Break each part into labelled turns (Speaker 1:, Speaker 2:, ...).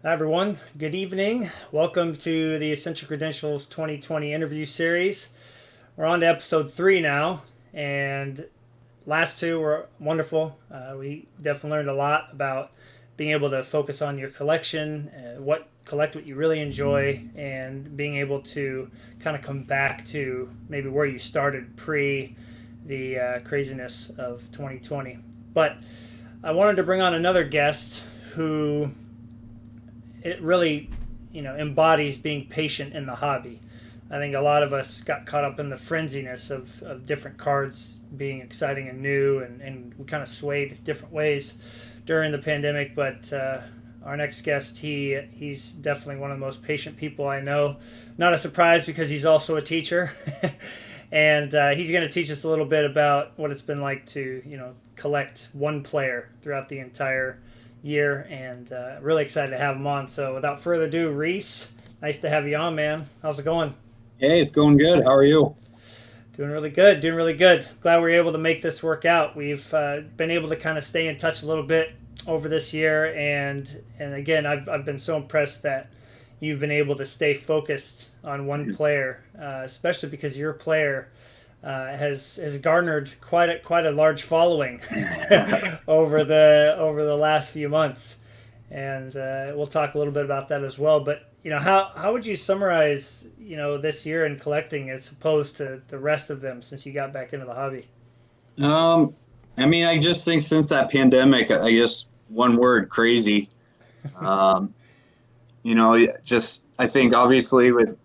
Speaker 1: Hi, everyone. Good evening. Welcome to the Essential Credentials 2020 interview series. We're on to episode 3 now, and last two were wonderful. We definitely learned a lot about being able to focus on your collection, collect what you really enjoy, and being able to kind of come back to maybe where you started pre the craziness of 2020. But I wanted to bring on another guest who it really, embodies being patient in the hobby. I think a lot of us got caught up in the frenziness of different cards being exciting and new, and we kind of swayed different ways during the pandemic. But our next guest, he's definitely one of the most patient people I know. Not a surprise because he's also a teacher, and he's going to teach us a little bit about what it's been like to collect one player throughout the entire year, and really excited to have him on. So without further ado, Rhys, nice to have you on, man. How's it going?
Speaker 2: Hey, it's going good. How are you?
Speaker 1: Doing really good, doing really good. Glad we were able to make this work out. We've been able to kind of stay in touch a little bit over this year, and again, I've been so impressed that you've been able to stay focused on one player, especially because your player has garnered quite a large following over the last few months, and we'll talk a little bit about that as well. But how would you summarize this year in collecting as opposed to the rest of them since you got back into the hobby?
Speaker 2: Um, I just think since that pandemic, I just one word, crazy. Um, just I think obviously with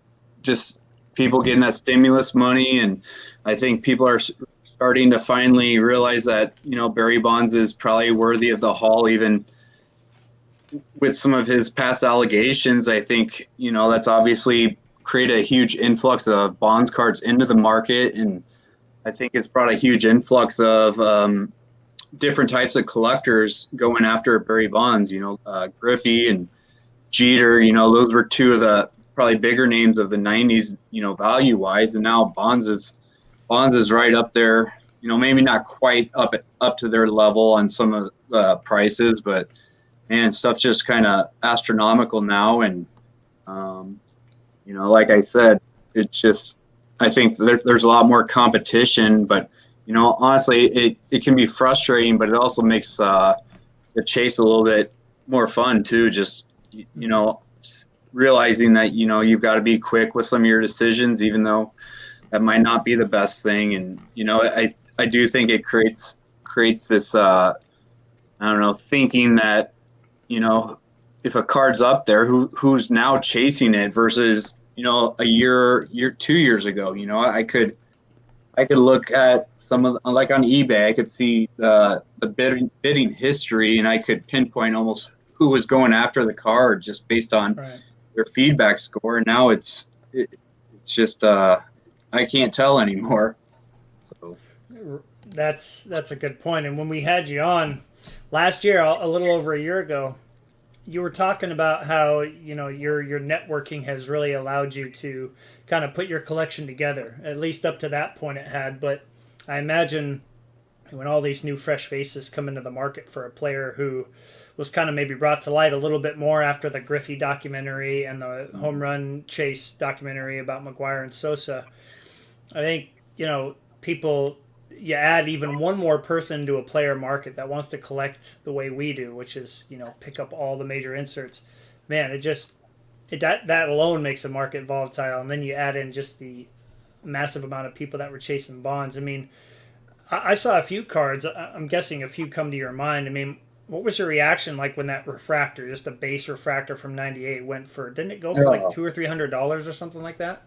Speaker 2: just people getting that stimulus money, and I think people are starting to finally realize that Barry Bonds is probably worthy of the haul, even with some of his past allegations. I think that's obviously created a huge influx of Bonds cards into the market, and I think it's brought a huge influx of different types of collectors going after Barry Bonds. Griffey and Jeter. Those were two of the probably bigger names of the '90s. Value wise, and now Bonds is right up there. Maybe not quite up to their level on some of the prices, but man, stuff just kind of astronomical now. And like I said, it's just I think there's a lot more competition, but honestly, it can be frustrating, but it also makes the chase a little bit more fun too. Just realizing that you've got to be quick with some of your decisions, even though that might not be the best thing. And I do think it creates this I don't know, thinking that if a card's up there, who's now chasing it versus a year 2 years ago. I could look at some of like on eBay, I could see the bidding history, and I could pinpoint almost who was going after the card just based on
Speaker 1: Right.
Speaker 2: their feedback score. And now it's just I can't tell anymore. So
Speaker 1: That's a good point. And when we had you on last year, a little over a year ago, you were talking about how your networking has really allowed you to kind of put your collection together. At least up to that point, it had. But I imagine when all these new fresh faces come into the market for a player who was kind of maybe brought to light a little bit more after the Griffey documentary and the home run chase documentary about McGuire and Sosa, I think people, you add even one more person to a player market that wants to collect the way we do, which is pick up all the major inserts. Man, that alone makes the market volatile, and then you add in just the massive amount of people that were chasing Bonds. I mean, I saw a few cards. I'm guessing a few come to your mind. I mean, what was your reaction like when that refractor, just a base refractor from '98, went for? Didn't it go for like
Speaker 2: oh,
Speaker 1: $200 or $300 or something like that?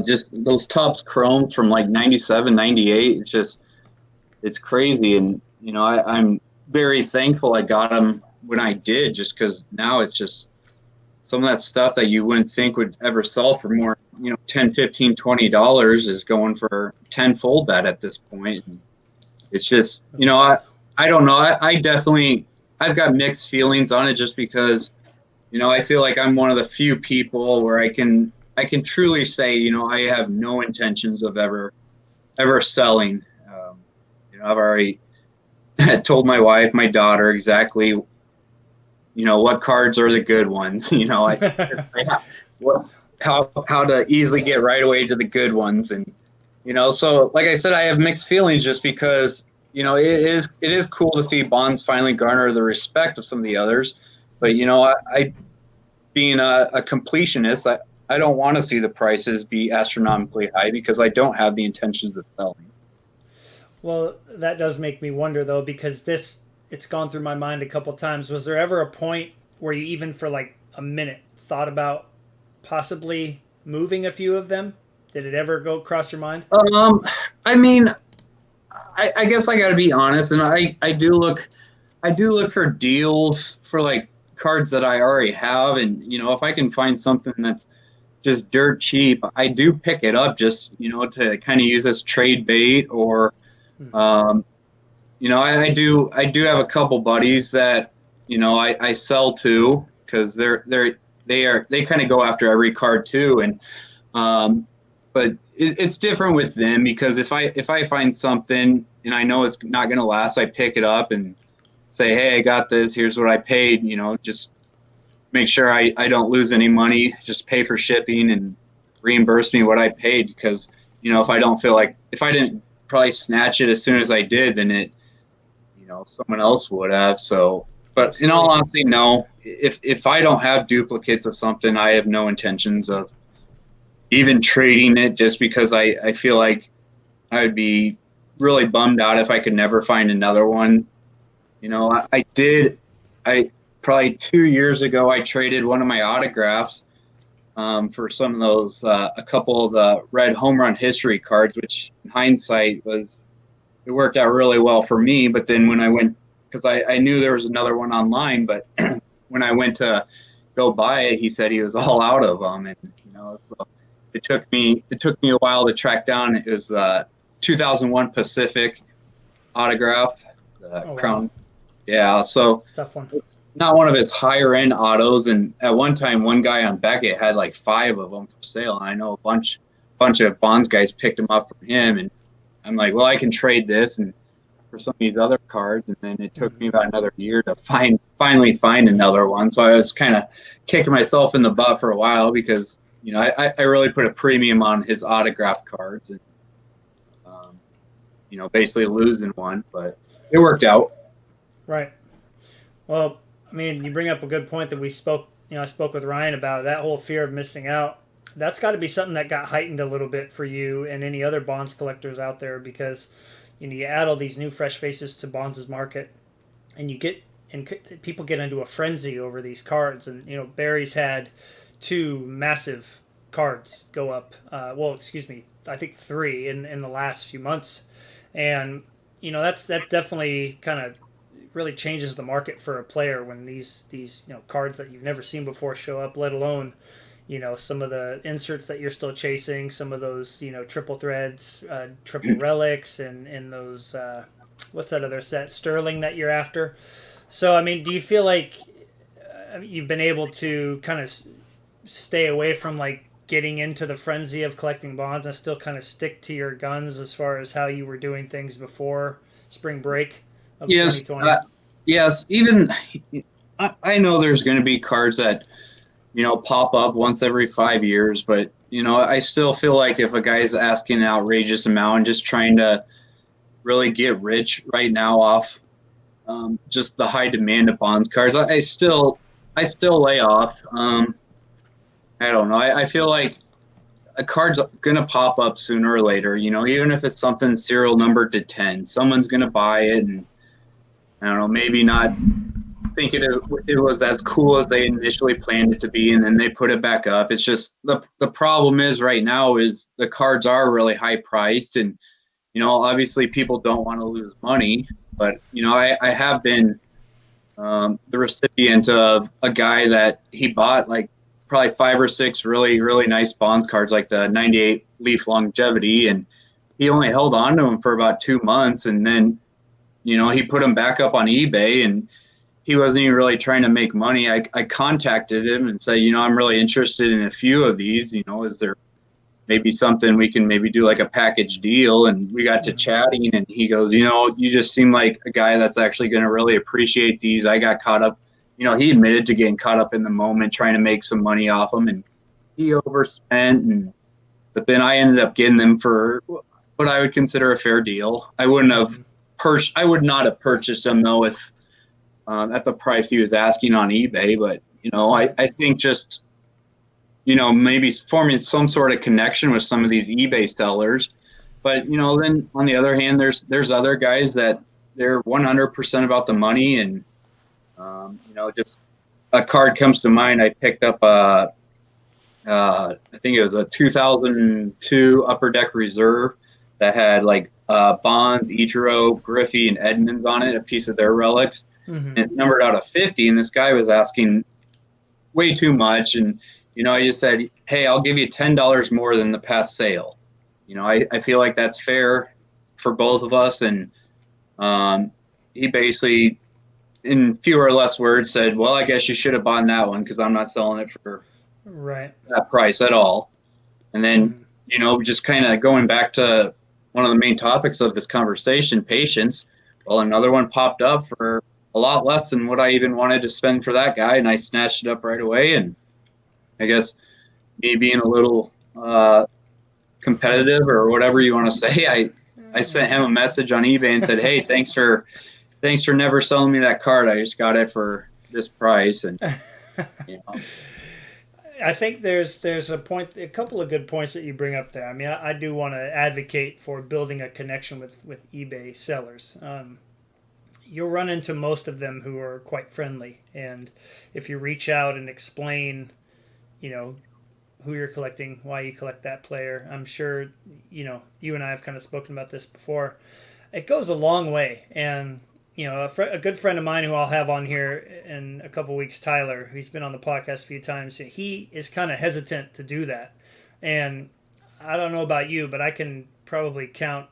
Speaker 2: just those tops chromes from like '97, '98. It's crazy. And I'm very thankful I got them when I did, just because now it's just some of that stuff that you wouldn't think would ever sell for more, 10, 15, $20 is going for tenfold that at this point. And it's just, I don't know. I definitely, I've got mixed feelings on it, just because, I feel like I'm one of the few people where I can truly say, I have no intentions of ever selling. I've already told my wife, my daughter exactly, what cards are the good ones, what, how to easily get right away to the good ones. And, so like I said, I have mixed feelings just because, it is cool to see bonds finally garner the respect of some of the others. But, I being a completionist, I don't want to see the prices be astronomically high because I don't have the intentions of selling.
Speaker 1: Well, that does make me wonder though, because it's gone through my mind a couple times. Was there ever a point where you even for like a minute thought about possibly moving a few of them? Did it ever go across your mind?
Speaker 2: I mean, I guess I got to be honest, and I do look for deals for like cards that I already have, and if I can find something that's just dirt cheap, I do pick it up just to kind of use as trade bait or I do have a couple buddies that I sell to because they kind of go after every card too, and but it's different with them because if I find something and I know it's not going to last, I pick it up and say, hey, I got this. Here's what I paid. Just make sure I don't lose any money. Just pay for shipping and reimburse me what I paid because if I don't feel like if I didn't probably snatch it as soon as I did, then it someone else would have. So, but in all honesty, no. If I don't have duplicates of something, I have no intentions of even trading it just because I feel like I would be really bummed out if I could never find another one. I probably 2 years ago, I traded one of my autographs for some of those, a couple of the red home run history cards, which in hindsight it worked out really well for me. But then when I went, because I knew there was another one online, but when I went to go buy it, he said he was all out of them. And, so it took me a while to track down. It was the 2001 Pacific autograph, the Crown. Wow. Yeah. So
Speaker 1: tough one.
Speaker 2: It's not one of his higher end autos. And at one time, one guy on Beckett had like 5 of them for sale. And I know a bunch of Bonds guys picked them up from him. And I'm like, well, I can trade this and for some of these other cards. And then it took me about another year to finally find another one. So I was kind of kicking myself in the butt for a while because, I really put a premium on his autograph cards and, basically losing one, but it worked out.
Speaker 1: Right. Well, I mean, you bring up a good point that I spoke with Ryan about that whole fear of missing out. That's got to be something that got heightened a little bit for you and any other Bonds collectors out there because, you add all these new fresh faces to Bonds' market and people get into a frenzy over these cards. And, Barry's had 2 massive cards go up. I think 3 in the last few months. And, that definitely kind of really changes the market for a player when these cards that you've never seen before show up, let alone some of the inserts that you're still chasing, some of those triple threads, triple relics, and those what's that other set, Sterling, that you're after. So I mean, do you feel like you've been able to kind of stay away from like getting into the frenzy of collecting Bonds and still kind of stick to your guns as far as how you were doing things before spring break of 2020?
Speaker 2: Yes. Even I know there's going to be cards that pop up once every 5 years, but I still feel like if a guy's asking an outrageous amount and just trying to really get rich right now off just the high demand of Bonds cards, I still lay off. I don't know. I feel like a card's gonna pop up sooner or later. Even if it's something serial numbered to 10, someone's gonna buy it, and I don't know, maybe not think it was as cool as they initially planned it to be, and then they put it back up. It's just the problem is right now is the cards are really high priced, and obviously people don't want to lose money, but I have been the recipient of a guy that he bought like probably 5 or 6 really, really nice Bonds cards, like the 98 Leaf Longevity, and he only held on to them for about 2 months, and then he put them back up on eBay, and he wasn't even really trying to make money. I contacted him and said, I'm really interested in a few of these. Is there maybe something we can maybe do like a package deal? And we got to chatting, and he goes, you just seem like a guy that's actually going to really appreciate these. I got caught up he admitted to getting caught up in the moment, trying to make some money off them, and he overspent. But then I ended up getting them for what I would consider a fair deal. I would not have purchased them though if at the price he was asking on eBay. But I think just maybe forming some sort of connection with some of these eBay sellers. But then on the other hand, there's other guys that they're 100% about the money, and just a card comes to mind. I picked up I think it was a 2002 Upper Deck Reserve that had like Bonds, Ichiro, Griffey, and Edmonds on it, a piece of their relics. And it's numbered out of 50, and this guy was asking way too much. And, I just said, hey, I'll give you $10 more than the past sale. I feel like that's fair for both of us. And he basically, in fewer or less words, said, well, I guess you should have bought that one because I'm not selling it for that price at all. And then, just kind of going back to one of the main topics of this conversation, patience. Well, another one popped up for a lot less than what I even wanted to spend for that guy, and I snatched it up right away. And I guess me being a little competitive or whatever you want to say, I sent him a message on eBay and said, hey, thanks for never selling me that card. I just got it for this price. And
Speaker 1: I think there's a couple of good points that you bring up there. I mean, I do want to advocate for building a connection with eBay sellers. You'll run into most of them who are quite friendly, and if you reach out and explain, who you're collecting, why you collect that player, I'm sure, you and I have kind of spoken about this before. It goes a long way, and a good friend of mine who I'll have on here in a couple weeks, Tyler, who's been on the podcast a few times, he is kind of hesitant to do that. And I don't know about you, but I can probably count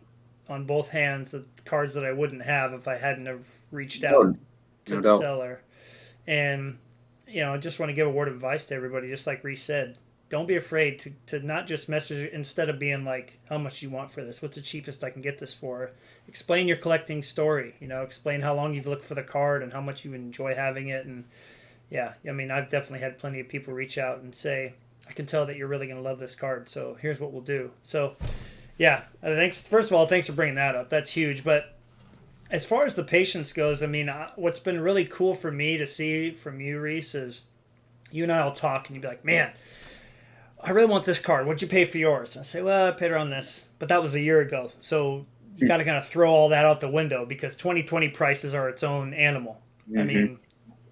Speaker 1: on both hands the cards that I wouldn't have if I hadn't have reached out to the seller. And, I just want to give a word of advice to everybody, just like Rhys said. Don't be afraid to not just message, instead of being like, how much do you want for this? What's the cheapest I can get this for? Explain your collecting story. Explain how long you've looked for the card and how much you enjoy having it. And yeah, I mean, I've definitely had plenty of people reach out and say, I can tell that you're really going to love this card, so here's what we'll do. So yeah, first of all, thanks for bringing that up. That's huge. But as far as the patience goes, I mean, what's been really cool for me to see from you, Rhys, is you and I will talk and you'll be like, man, I really want this card. What'd you pay for yours? And I say, well, I paid around this, but that was a year ago. So you got to kind of throw all that out the window because 2020 prices are its own animal. I mean,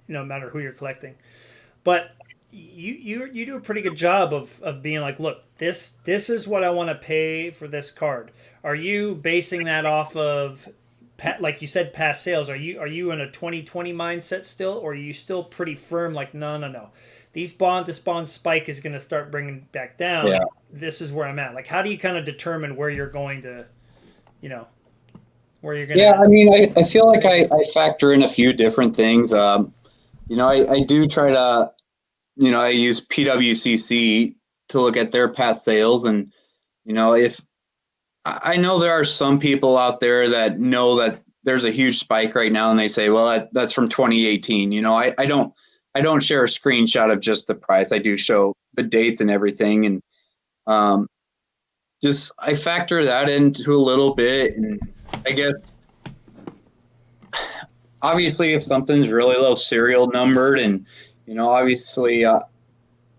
Speaker 1: no matter who you're collecting. But you do a pretty good job of being like, look, this is what I want to pay for this card. Are you basing that off of, like you said, past sales? Are you in a 2020 mindset still, or are you still pretty firm? Like, no. This bond spike is going to start bringing back down. Yeah. This is where I'm at. Like, how do you kind of determine where you're going to, where you're going to?
Speaker 2: Yeah, I mean, I feel like I factor in a few different things. I do try to, I use PWCC to look at their past sales. And, if I know there are some people out there that know that there's a huge spike right now and they say, well, that's from 2018. I don't share a screenshot of just the price. I do show the dates and everything. And I factor that into a little bit. And I guess, obviously, if something's really low serial numbered and, obviously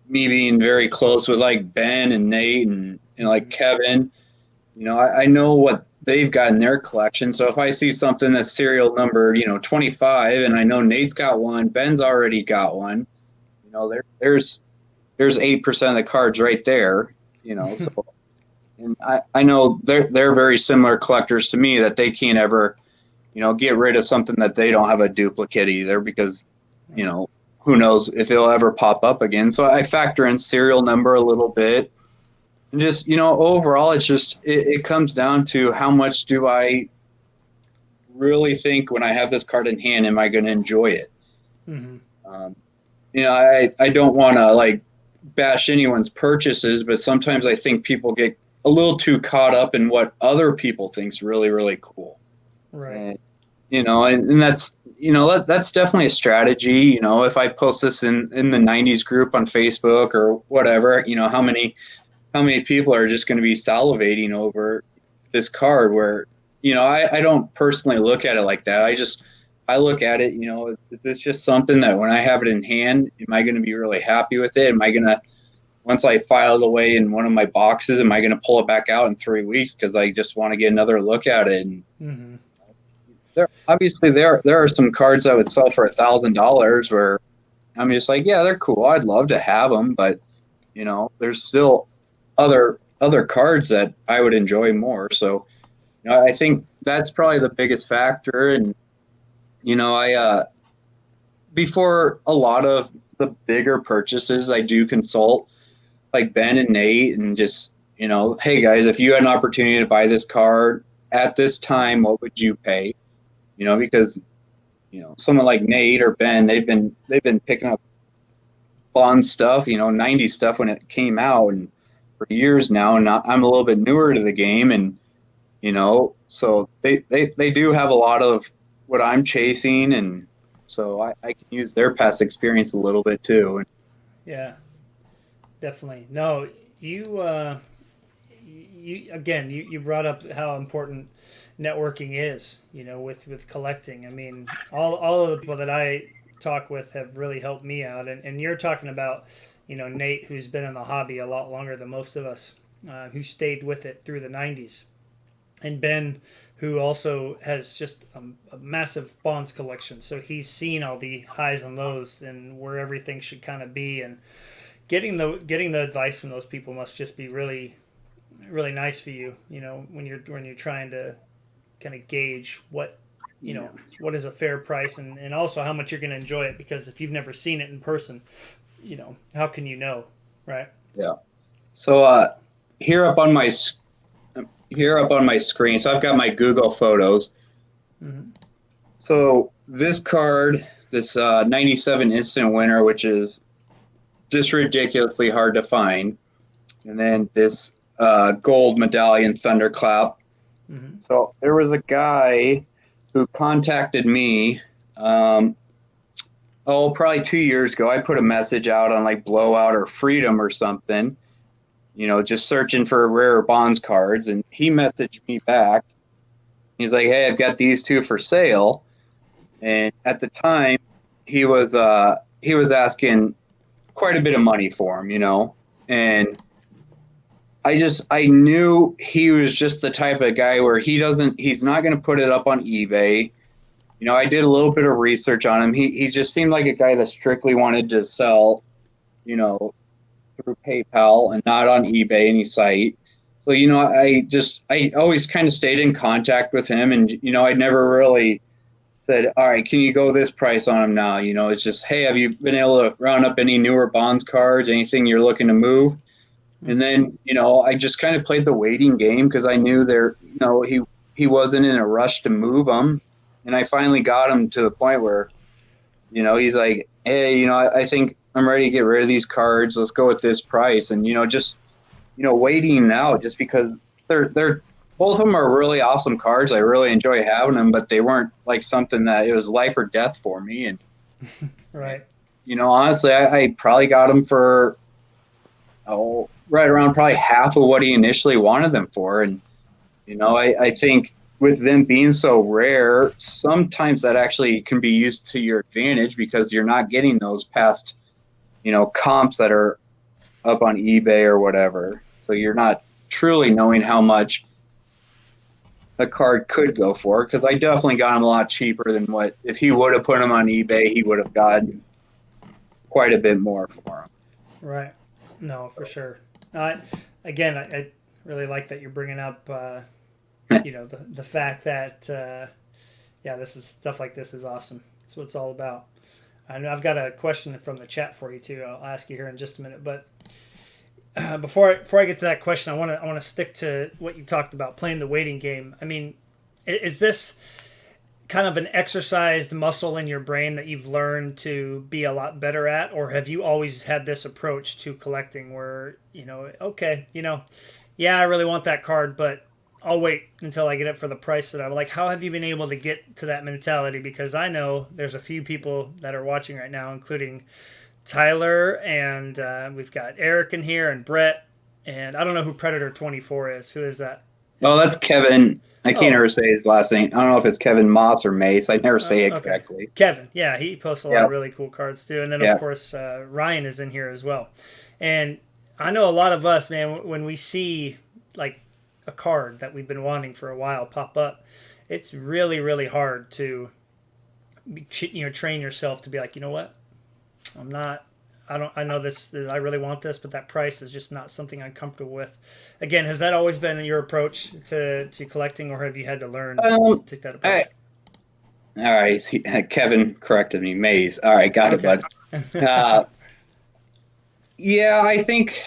Speaker 2: me being very close with like Ben and Nate and like Kevin, I know what they've got in their collection. So if I see something that's serial numbered, 25, and I know Nate's got one, Ben's already got one, there's 8% of the cards right there, so, and I know they're very similar collectors to me, that they can't ever, get rid of something that they don't have a duplicate either, because, who knows if it'll ever pop up again. So I factor in serial number a little bit. And just, overall, it's just, it comes down to how much do I really think when I have this card in hand, am I going to enjoy it? Mm-hmm. I don't want to like bash anyone's purchases, but sometimes I think people get a little too caught up in what other people think's really, really cool.
Speaker 1: Right.
Speaker 2: And, and that's that's definitely a strategy. If I post this in the 90s group on Facebook or whatever, how many people are just going to be salivating over this card where, I don't personally look at it like that. I look at it, is this just something that when I have it in hand, am I going to be really happy with it? Am I going to, once I file it away in one of my boxes, am I going to pull it back out in 3 weeks because I just want to get another look at it? And there are some cards I would sell for $1,000 where I'm just like, yeah, they're cool. I'd love to have them, but there's still other cards that I would enjoy more. So, I think that's probably the biggest factor. And I before a lot of the bigger purchases, I do consult like Ben and Nate and just hey guys, if you had an opportunity to buy this card at this time, what would you pay? Because someone like Nate or Ben, they've been picking up Bond stuff, 90s stuff when it came out, and for years now. And I'm a little bit newer to the game, and so they do have a lot of what I'm chasing, and so I can use their past experience a little bit too.
Speaker 1: Yeah, definitely. No, you brought up how important networking is, with collecting. I mean, all of the people that I talk with have really helped me out. And you're talking about, Nate, who's been in the hobby a lot longer than most of us, who stayed with it through the 90s. And Ben, who also has just a massive Bonds collection. So he's seen all the highs and lows and where everything should kind of be. And getting the advice from those people must just be really, really nice for you, when you're trying to kind of gauge what what is a fair price, and also how much you're going to enjoy it, because if you've never seen it in person, how can you know, right?
Speaker 2: Yeah. So here up on my screen, so I've got my Google Photos. Mm-hmm. So this card, this 97 Instant Winner, which is just ridiculously hard to find, and then this gold medallion Thunderclap. Mm-hmm. So there was a guy who contacted me probably 2 years ago. I put a message out on like Blowout or Freedom or something, just searching for rare Bonds cards, and he messaged me back. He's like, hey, I've got these two for sale. And at the time he was asking quite a bit of money for them, and I knew he was just the type of guy where he's not going to put it up on eBay. I did a little bit of research on him. He just seemed like a guy that strictly wanted to sell, through PayPal and not on eBay, any site. So, I always kind of stayed in contact with him, and, I never really said, all right, can you go this price on him now? It's just, hey, have you been able to round up any newer Bonds cards, anything you're looking to move? And then, I just kind of played the waiting game because I knew he wasn't in a rush to move them. And I finally got him to the point where, he's like, hey, I think I'm ready to get rid of these cards. Let's go with this price. And, waiting out just because they're both of them are really awesome cards. I really enjoy having them, but they weren't like something that it was life or death for me. And,
Speaker 1: right.
Speaker 2: Honestly, I probably got them for, right around probably half of what he initially wanted them for. And, I think with them being so rare, sometimes that actually can be used to your advantage because you're not getting those past, comps that are up on eBay or whatever. So you're not truly knowing how much a card could go for, because I definitely got him a lot cheaper than what, if he would have put him on eBay, he would have gotten quite a bit more for him.
Speaker 1: Right. No, for sure. I really like that you're bringing up, the fact that, this is stuff like this is awesome. That's what it's all about. I know I've got a question from the chat for you too. I'll ask you here in just a minute, but before I get to that question, I want to stick to what you talked about, playing the waiting game. I mean, is this kind of an exercised muscle in your brain that you've learned to be a lot better at, or have you always had this approach to collecting where, I really want that card, but I'll wait until I get it for the price that I like. How have you been able to get to that mentality? Because I know there's a few people that are watching right now, including Tyler, and we've got Eric in here, and Brett, and I don't know who Predator 24 is. Who is that?
Speaker 2: Oh, that's Kevin. I can't
Speaker 1: Oh,
Speaker 2: ever say his last name. I don't know if it's Kevin Moss or Mace. I never say it
Speaker 1: okay.
Speaker 2: correctly.
Speaker 1: Kevin. Yeah, he posts a lot
Speaker 2: Yeah,
Speaker 1: of really cool cards too. And then, of
Speaker 2: yeah.
Speaker 1: course, Ryan is in here as well. And I know a lot of us, man, when we see like a card that we've been wanting for a while pop up, it's really, really hard to, train yourself to be like, you know what? I'm not. I know this. I really want this, but that price is just not something I'm comfortable with. Again, has that always been your approach to collecting, or have you had to learn to take that approach?
Speaker 2: I, all right. Kevin corrected me. Maze. All right, got it,
Speaker 1: Okay.
Speaker 2: bud. Uh, yeah, I think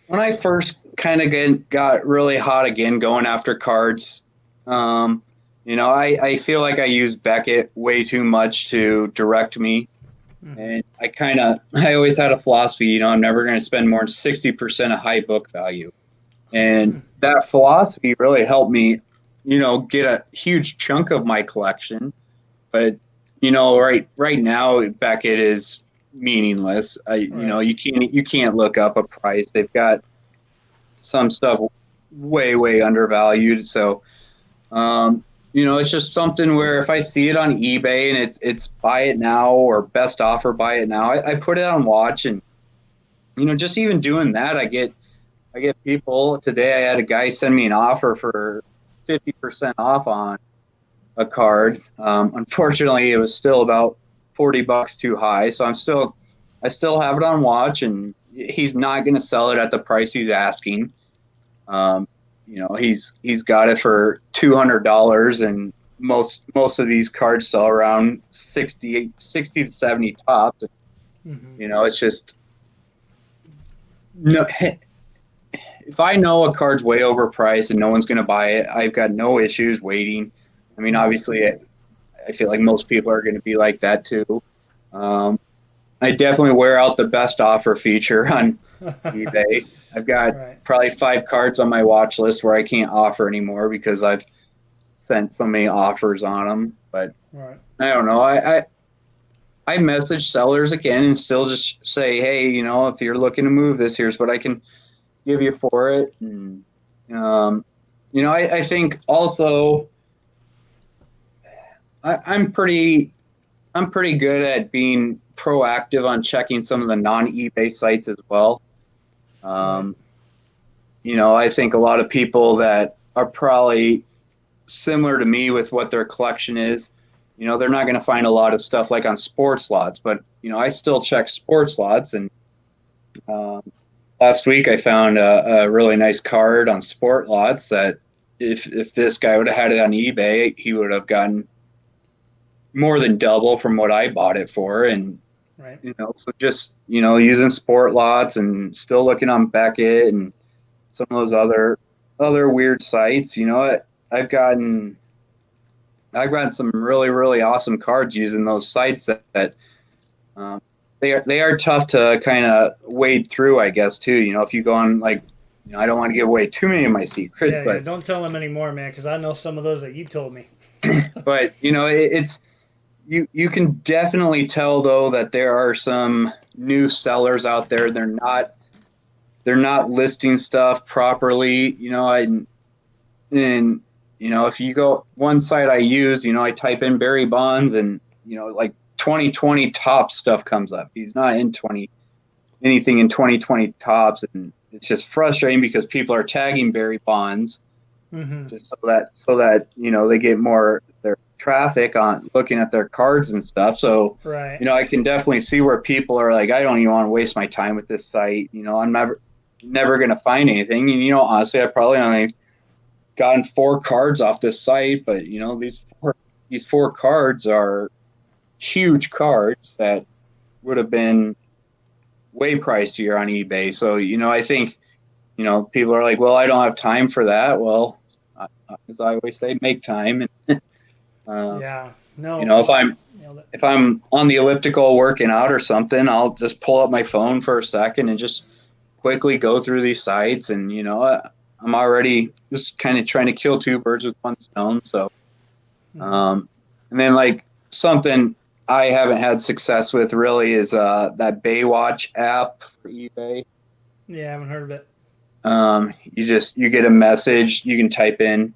Speaker 2: when I first kind of got really hot again going after cards, I feel like I used Beckett way too much to direct me. And I always had a philosophy, I'm never going to spend more than 60% of high book value. And that philosophy really helped me, get a huge chunk of my collection. But, right now, Beckett is meaningless. You can't look up a price. They've got some stuff way, way undervalued. So, it's just something where if I see it on eBay and it's buy it now or best offer, buy it now, I put it on watch. And, just even doing that, I get people. Today I had a guy send me an offer for 50% off on a card. Unfortunately, it was still about $40 too high. So I still have it on watch, and he's not going to sell it at the price he's asking. He's got it for $200, and most of these cards sell around 60 to 70 tops. It's just no. If I know a card's way overpriced and no one's going to buy it, I've got no issues waiting. I mean, obviously, I feel like most people are going to be like that too. I definitely wear out the best offer feature on eBay. I've got probably 5 cards on my watch list where I can't offer anymore because I've sent so many offers on them. But I don't know. I message sellers again and still just say, hey, if you're looking to move this, here's what I can give you for it. And, I think also I'm pretty good at being proactive on checking some of the non-eBay sites as well. I think a lot of people that are probably similar to me with what their collection is, they're not going to find a lot of stuff like on sports lots, but, I still check sports lots. And last week I found a really nice card on sport lots that if this guy would have had it on eBay, he would have gotten more than double from what I bought it for. And, so just, using sport lots and still looking on Beckett and some of those other weird sites, I've gotten some really, really awesome cards using those sites that they are tough to kind of wade through, I guess, too. If you go on, like, I don't want to give away too many of my secrets, but
Speaker 1: don't tell them anymore, man, because I know some of those that you told me.
Speaker 2: But, it's you can definitely tell, though, that there are some new sellers out there. They're not listing stuff properly, if you go one site I use, I type in Barry Bonds and, like 2020 top stuff comes up. He's not in anything in 2020 tops. And it's just frustrating because people are tagging Barry Bonds just so that, they get more their traffic on looking at their cards and stuff. So, I can definitely see where people are like, I don't even want to waste my time with this site. I'm never going to find anything. And, honestly, I probably only gotten 4 cards off this site, but these 4 cards are huge cards that would have been way pricier on eBay. So, I think, people are like, well, I don't have time for that. Well, as I always say, make time. If I'm on the elliptical working out or something, I'll just pull up my phone for a second and just quickly go through these sites. And, I'm already just kind of trying to kill two birds with one stone. So, and then like something I haven't had success with really is that Baywatch app for eBay.
Speaker 1: Yeah, I haven't heard of it.
Speaker 2: You get a message you can type in,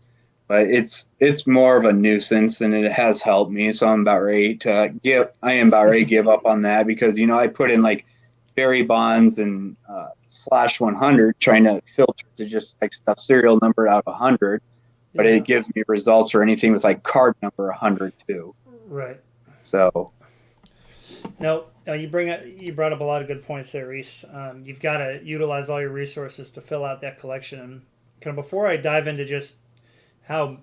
Speaker 2: but it's more of a nuisance than it has helped me. So I'm about ready to give up on that because I put in like berry bonds and /100 trying to filter to just like stuff serial number out of 100, but it gives me results or anything with like card number 100 too.
Speaker 1: Right.
Speaker 2: So.
Speaker 1: No, you brought up a lot of good points there, Rhys. You've got to utilize all your resources to fill out that collection. And kind of before I dive into just how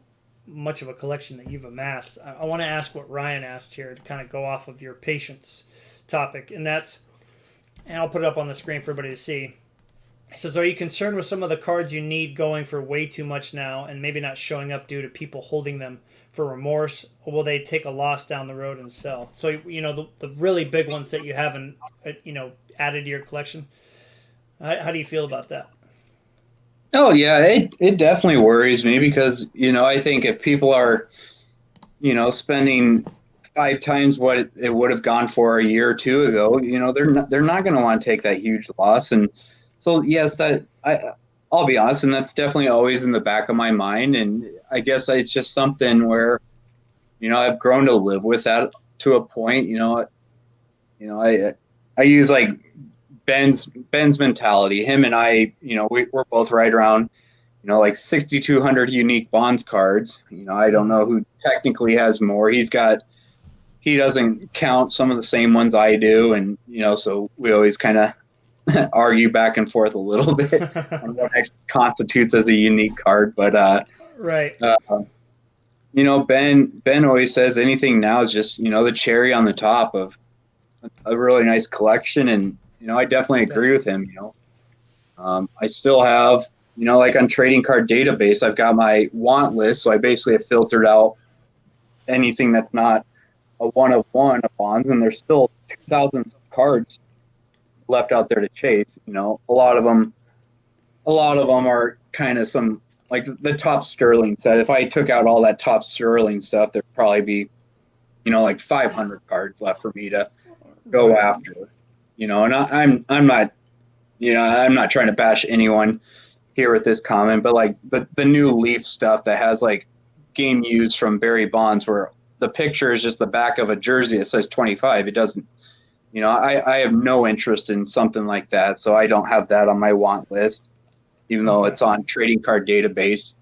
Speaker 1: much of a collection that you've amassed, I want to ask what Ryan asked here to kind of go off of your patience topic, and I'll put it up on the screen for everybody to see. He says, are you concerned with some of the cards you need going for way too much now and maybe not showing up due to people holding them for remorse, or will they take a loss down the road and sell? So, the really big ones that you haven't, added to your collection, how do you feel about that?
Speaker 2: Oh, yeah, it definitely worries me because, I think if people are, spending 5 times what it would have gone for a year or two ago, they're not going to want to take that huge loss. And so, yes, I'll be honest, and that's definitely always in the back of my mind. And I guess it's just something where, I've grown to live with that to a point. I use like Ben's mentality. Him and I, we're both right around, like 6,200 unique bonds cards. I don't know who technically has more. He doesn't count some of the same ones I do, and so we always kind of argue back and forth a little bit on what actually constitutes as a unique card. But
Speaker 1: right.
Speaker 2: Ben always says anything now is just the cherry on the top of a really nice collection, and I definitely agree with him. I still have like on Trading Card Database, I've got my want list, so I basically have filtered out anything that's not a 1 of 1 of bonds, and there's still 2,000 cards left out there to chase. A lot of them are kind of some like the top Sterling set. If I took out all that top Sterling stuff, there'd probably be like 500 cards left for me to go after. And I'm not I'm not trying to bash anyone here with this comment, but like the new Leaf stuff that has like game used from Barry Bonds where the picture is just the back of a jersey that says 25. It doesn't, I have no interest in something like that. So I don't have that on my want list, even though it's on Trading Card Database.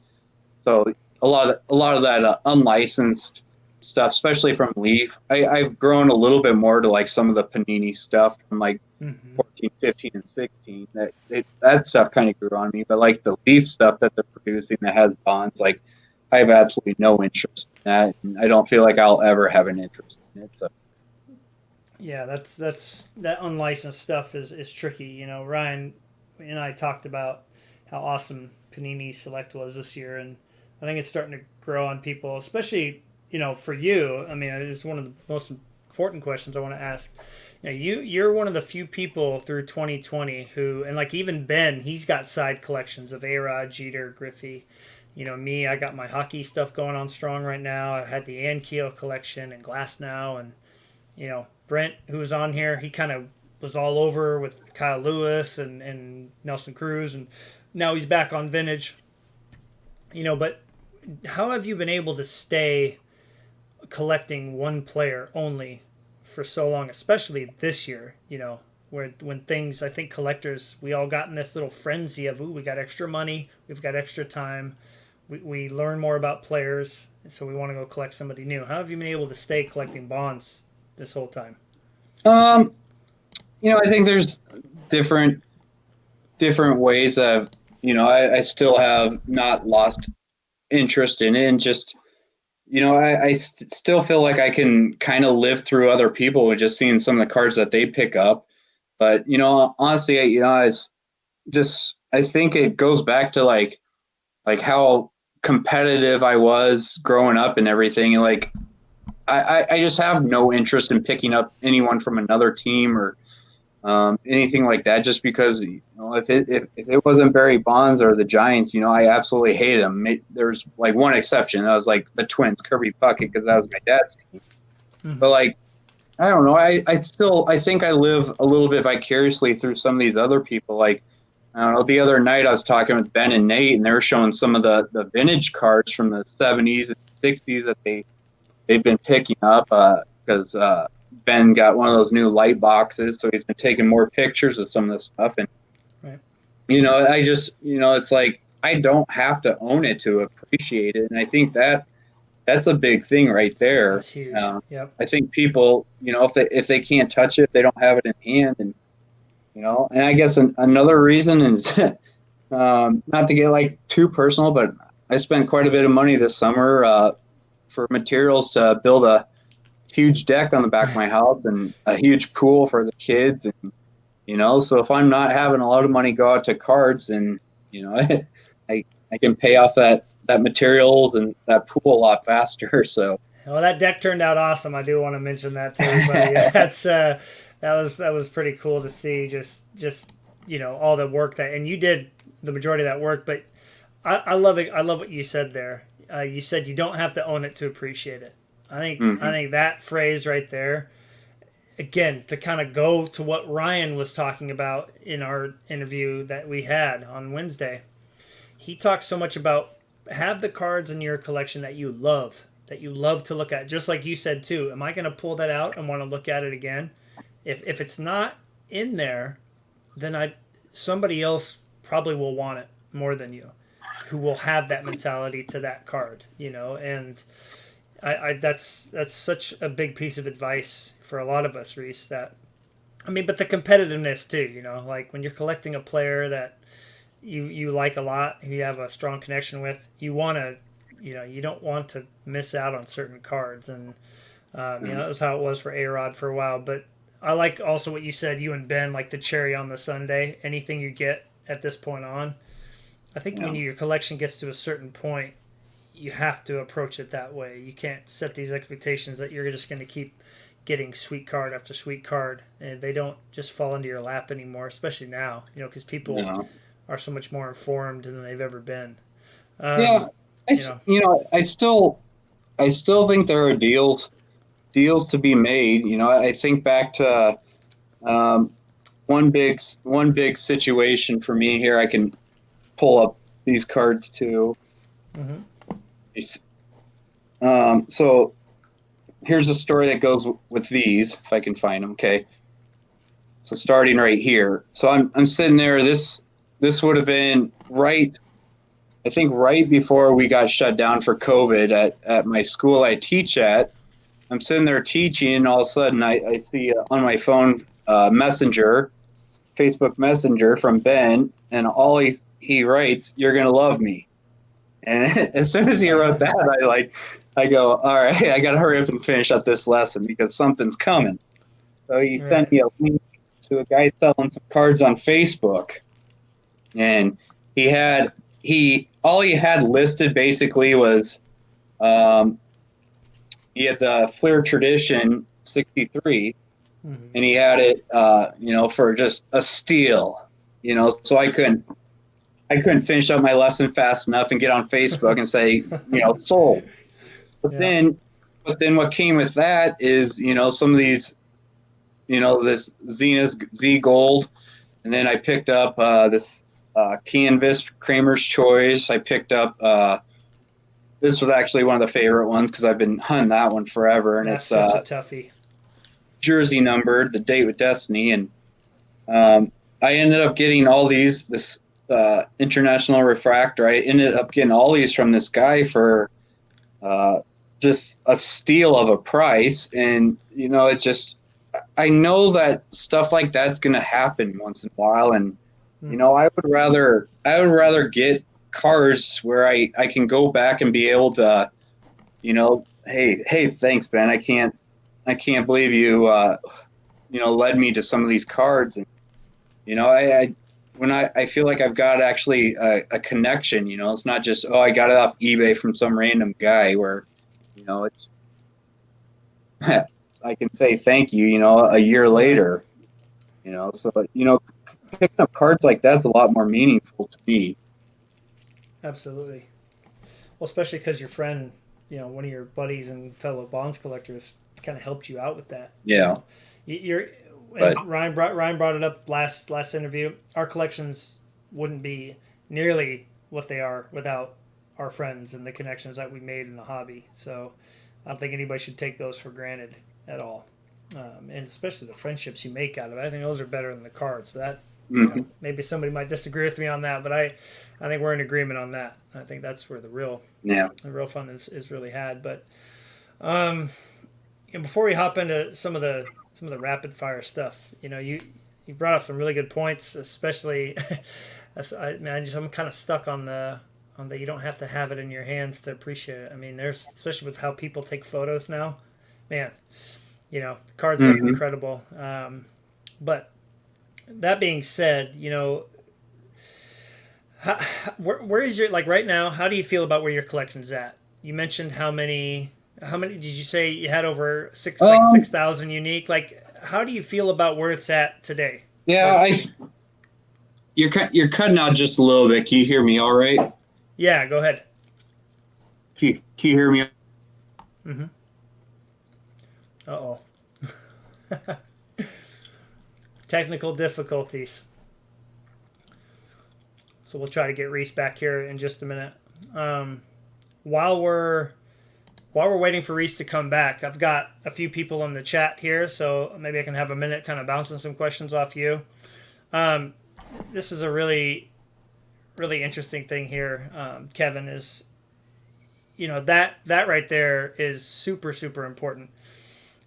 Speaker 2: So a lot of that unlicensed stuff, especially from Leaf, I've grown a little bit more to like some of the Panini stuff from like 14, 15, and 16. That stuff kind of grew on me. But like the Leaf stuff that they're producing that has bonds, like I have absolutely no interest in that, and I don't feel like I'll ever have an interest in it. So.
Speaker 1: Yeah, that's that unlicensed stuff is tricky. Ryan and I talked about how awesome Panini Select was this year, and I think it's starting to grow on people, especially for you. I mean, it's one of the most important questions I want to ask. You're one of the few people through 2020 who, and like even Ben, he's got side collections of A-Rod, Jeter, Griffey. Me, I got my hockey stuff going on strong right now. I've had the Ankiel collection and Glass now, and Brent, who was on here, he kind of was all over with Kyle Lewis and Nelson Cruz, and now he's back on vintage. But how have you been able to stay collecting one player only for so long, especially this year, when things, I think collectors, we all got in this little frenzy of, we got extra money, we've got extra time, we learn more about players, so we want to go collect somebody new. How have you been able to stay collecting bonds this whole time?
Speaker 2: I think there's different ways of, I still have not lost interest in it, and just, I still feel like I can kind of live through other people with just seeing some of the cards that they pick up. But, honestly, I think it goes back to like how competitive I was growing up and everything. And like, I just have no interest in picking up anyone from another team or, anything like that, just because, if it wasn't Barry Bonds or the Giants, I absolutely hated them. There's like one exception. That was like the Twins, Kirby Puckett, because that was my dad's team.
Speaker 1: Mm-hmm.
Speaker 2: But like, I don't know. I think I live a little bit vicariously through some of these other people. Like, I don't know. The other night I was talking with Ben and Nate, and they were showing some of the vintage cards from the 70s and 60s that they've been picking up because Ben got one of those new light boxes, so he's been taking more pictures of some of this stuff. And
Speaker 1: Right.
Speaker 2: I just, it's like I don't have to own it to appreciate it, and I think that's a big thing right there.
Speaker 1: That's huge. Yep.
Speaker 2: I think people, if they can't touch it, they don't have it in hand, and and I guess another reason is not to get like too personal, but I spent quite a bit of money this summer for materials to build a huge deck on the back of my house and a huge pool for the kids, and so if I'm not having a lot of money go out to cards, and I can pay off that materials and that pool a lot faster. So
Speaker 1: well, that deck turned out awesome. I do want to mention that too. But yeah, that was pretty cool to see. Just all the work and you did the majority of that work. But I love it. I love what you said there. You said you don't have to own it to appreciate it. I think that phrase right there, again, to kind of go to what Ryan was talking about in our interview that we had on Wednesday. He talks so much about have the cards in your collection that you love to look at. Just like you said too. Am I going to pull that out and want to look at it again? If it's not in there, then somebody else probably will want it more than you, who will have that mentality to that card, and that's such a big piece of advice for a lot of us, Rhys, but the competitiveness too, like when you're collecting a player that you like a lot, who you have a strong connection with, you want to, you don't want to miss out on certain cards. And, that's how it was for A-Rod for a while. But I like also what you said, you and Ben, like the cherry on the sundae, anything you get at this point on. I think when your collection gets to a certain point, you have to approach it that way. You can't set these expectations that you're just going to keep getting sweet card after sweet card, and they don't just fall into your lap anymore, especially now, because people are so much more informed than they've ever been.
Speaker 2: I still think there are deals to be made. I think back to one big situation for me here. I can pull up these cards too. Mm-hmm. So here's a story that goes with these, if I can find them. Okay. So starting right here. So I'm sitting there. This would have been right before we got shut down for COVID at my school I teach at. I'm sitting there teaching, and all of a sudden I see on my phone Facebook Messenger from Ben, and all he writes, "You're gonna love me." And as soon as he wrote that, I go, all right, I got to hurry up and finish up this lesson because something's coming. So he sent me a link to a guy selling some cards on Facebook, and all he had listed basically was he had the Fleer Tradition 63, and he had it for just a steal, so I couldn't finish up my lesson fast enough and get on Facebook and say, sold. But then what came with that is, some of these, this Zena's Z Gold, and then I picked up this Canvas Kramer's Choice. I picked up this was actually one of the favorite ones because I've been hunting that one forever, and
Speaker 1: that's
Speaker 2: it's
Speaker 1: such a toughie.
Speaker 2: Jersey numbered, the Date with Destiny, and I ended up getting all this International Refractor. I ended up getting all these from this guy for just a steal of a price, and I know that stuff like that's going to happen once in a while, and I would rather get cards where I can go back and be able to, hey, thanks, Ben. I can't believe you led me to some of these cards, and I feel like I've got actually a connection, it's not just, I got it off eBay from some random guy where, it's, I can say thank you, a year later. So picking up cards like that's a lot more meaningful to me.
Speaker 1: Absolutely. Well, especially because your friend, one of your buddies and fellow bonds collectors, kind of helped you out with that.
Speaker 2: Yeah.
Speaker 1: You're, and
Speaker 2: But
Speaker 1: Ryan brought it up last interview. Our collections wouldn't be nearly what they are without our friends and the connections that we made in the hobby. So I don't think anybody should take those for granted at all. And especially the friendships you make out of it. I think those are better than the cards. But that, maybe somebody might disagree with me on that, but I think we're in agreement on that. I think that's where the real fun is really had. But before we hop into some of the rapid fire stuff, you brought up some really good points, especially. I'm kind of stuck on the you don't have to have it in your hands to appreciate it. I mean, there's, especially with how people take photos now, man. The cards look incredible. But that being said, where is your, like, right now? How do you feel about where your collection's at? You mentioned how many did you say you had? Over 6,000 unique. Like, how do you feel about where it's at today?
Speaker 2: Yeah, you're cutting out just a little bit. Can you hear me all right?
Speaker 1: Yeah, go ahead.
Speaker 2: Can you hear me?
Speaker 1: Mm-hmm. Uh-oh. Technical difficulties. So we'll try to get Rhys back here in just a minute. While we're waiting for Rhys to come back, I've got a few people in the chat here, so maybe I can have a minute kind of bouncing some questions off you. This is a really, really interesting thing here, Kevin, is, that right there is super, super important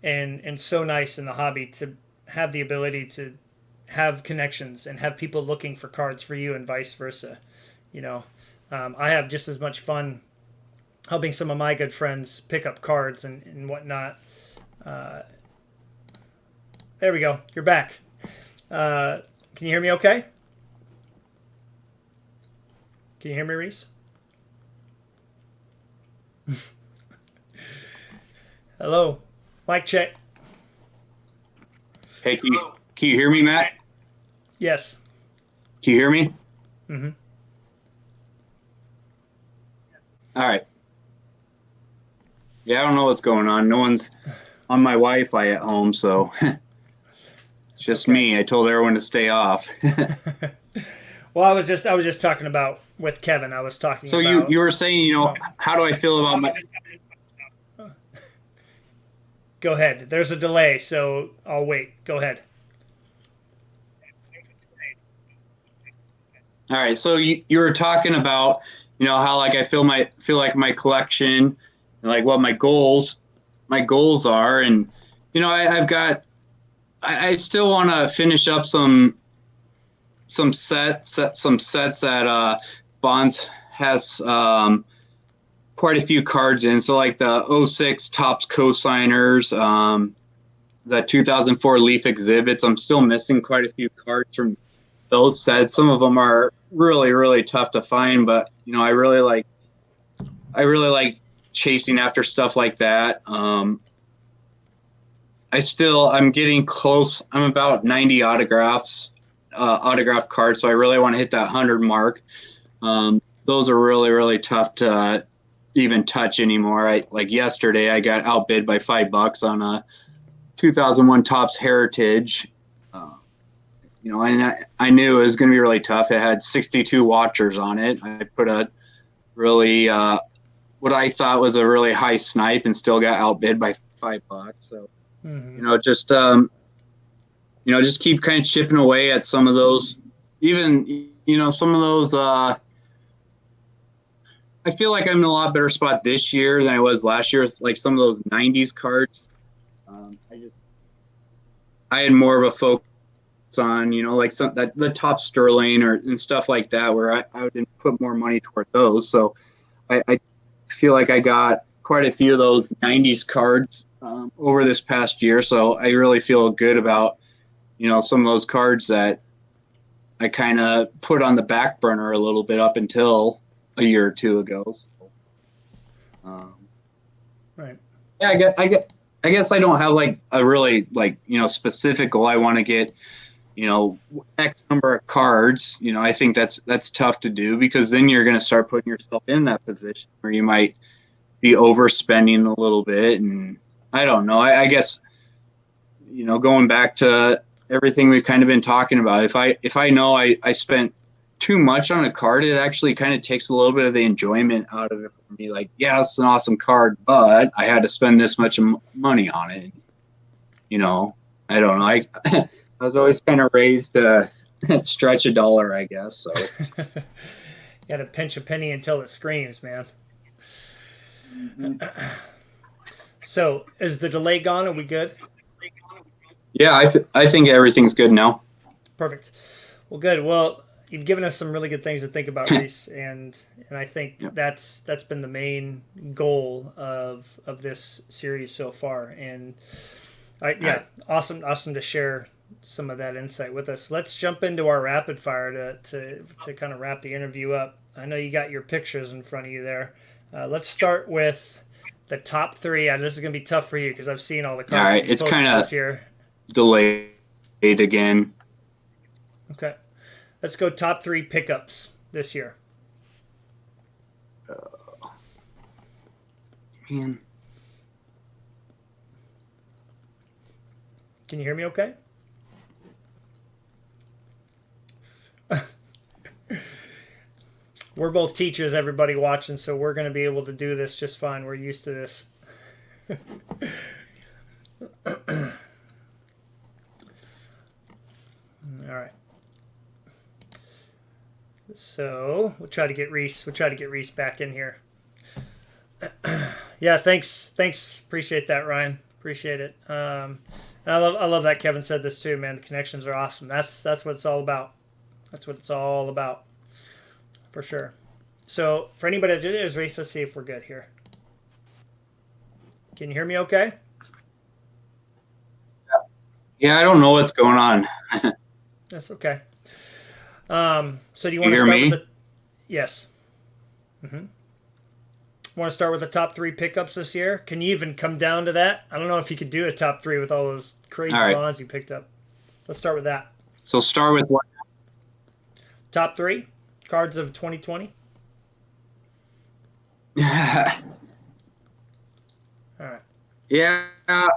Speaker 1: and so nice in the hobby to have the ability to have connections and have people looking for cards for you and vice versa. I have just as much fun helping some of my good friends pick up cards and whatnot. There we go. You're back. Can you hear me okay? Can you hear me, Rhys? Hello. Mic check.
Speaker 2: Hey, can you hear me, Matt?
Speaker 1: Yes.
Speaker 2: Can you hear me?
Speaker 1: Mm-hmm.
Speaker 2: All right. Yeah, I don't know what's going on. No one's on my Wi-Fi at home, so it's just me. I told everyone to stay off.
Speaker 1: Well, I was just talking about with Kevin. I was talking.
Speaker 2: So
Speaker 1: about,
Speaker 2: you were saying, how do I feel about my?
Speaker 1: Go ahead. There's a delay, so I'll wait. Go ahead.
Speaker 2: All right. So you were talking about, how like I feel like my collection, like what my goals are, and I still want to finish up some sets that Bonds has quite a few cards in. So like the '06 Topps co-signers, the 2004 Leaf exhibits. I'm still missing quite a few cards from those sets. Some of them are really, really tough to find, but I really like chasing after stuff like that. I'm getting close. I'm about 90 autographed cards, so I really want to hit that 100 mark. Those are really, really tough to even touch anymore. Like yesterday, I got outbid by $5 on a 2001 Topps Heritage. And I knew it was going to be really tough. It had 62 watchers on it. I put a really what I thought was a really high snipe and still got outbid by $5. So, just keep kind of chipping away at some of those. Even, some of those. I feel like I'm in a lot better spot this year than I was last year. Like some of those '90s cards. I had more of a focus on, like the top Sterling and stuff like that, where I would put more money toward those. So I feel like I got quite a few of those '90s cards over this past year. So I really feel good about, some of those cards that I kind of put on the back burner a little bit up until a year or two ago. So,
Speaker 1: right.
Speaker 2: Yeah, I guess I don't have like a really specific goal. I want to get X number of cards, I think that's tough to do, because then you're going to start putting yourself in that position where you might be overspending a little bit. And I don't know. I guess, going back to everything we've kind of been talking about, if I know I spent too much on a card, it actually kind of takes a little bit of the enjoyment out of it for me. Like, yeah, it's an awesome card, but I had to spend this much money on it. I don't know. I was always kind of raised to stretch a dollar, I guess. So
Speaker 1: You got to pinch a penny until it screams, man. Mm-hmm. So, is the delay gone? Are we good?
Speaker 2: Yeah, I think everything's good now.
Speaker 1: Perfect. Well, good. Well, you've given us some really good things to think about, Rhys, and I think that's been the main goal of this series so far. And awesome to share some of that insight with us. Let's jump into our rapid fire to kind of wrap the interview up. I know you got your pictures in front of you there. Let's start with the top three. This is going to be tough for you because I've seen all the cards.
Speaker 2: All right, it's kind of delayed again.
Speaker 1: Okay. Let's go top three pickups this year.
Speaker 2: Man.
Speaker 1: Can you hear me okay? We're both teachers, everybody watching, so we're going to be able to do this just fine. We're used to this. All right. So we'll try to get Rhys back in here. Yeah, thanks. Appreciate that, Ryan. Appreciate it. And I love that Kevin said this too, man. The connections are awesome. That's what it's all about. That's what it's all about, for sure. So for anybody that did it, Rhys, let's see if we're good here. Can you hear me okay?
Speaker 2: Yeah, I don't know what's going on.
Speaker 1: That's okay. So do you want to
Speaker 2: hear
Speaker 1: start
Speaker 2: me?
Speaker 1: with the... Yes. Mm-hmm. Want to start with the top three pickups this year? Can you even come down to that? I don't know if you could do a top three with all those crazy bonds you picked up. Let's start with that.
Speaker 2: So start with what?
Speaker 1: Top three cards of 2020. All right.
Speaker 2: Yeah, I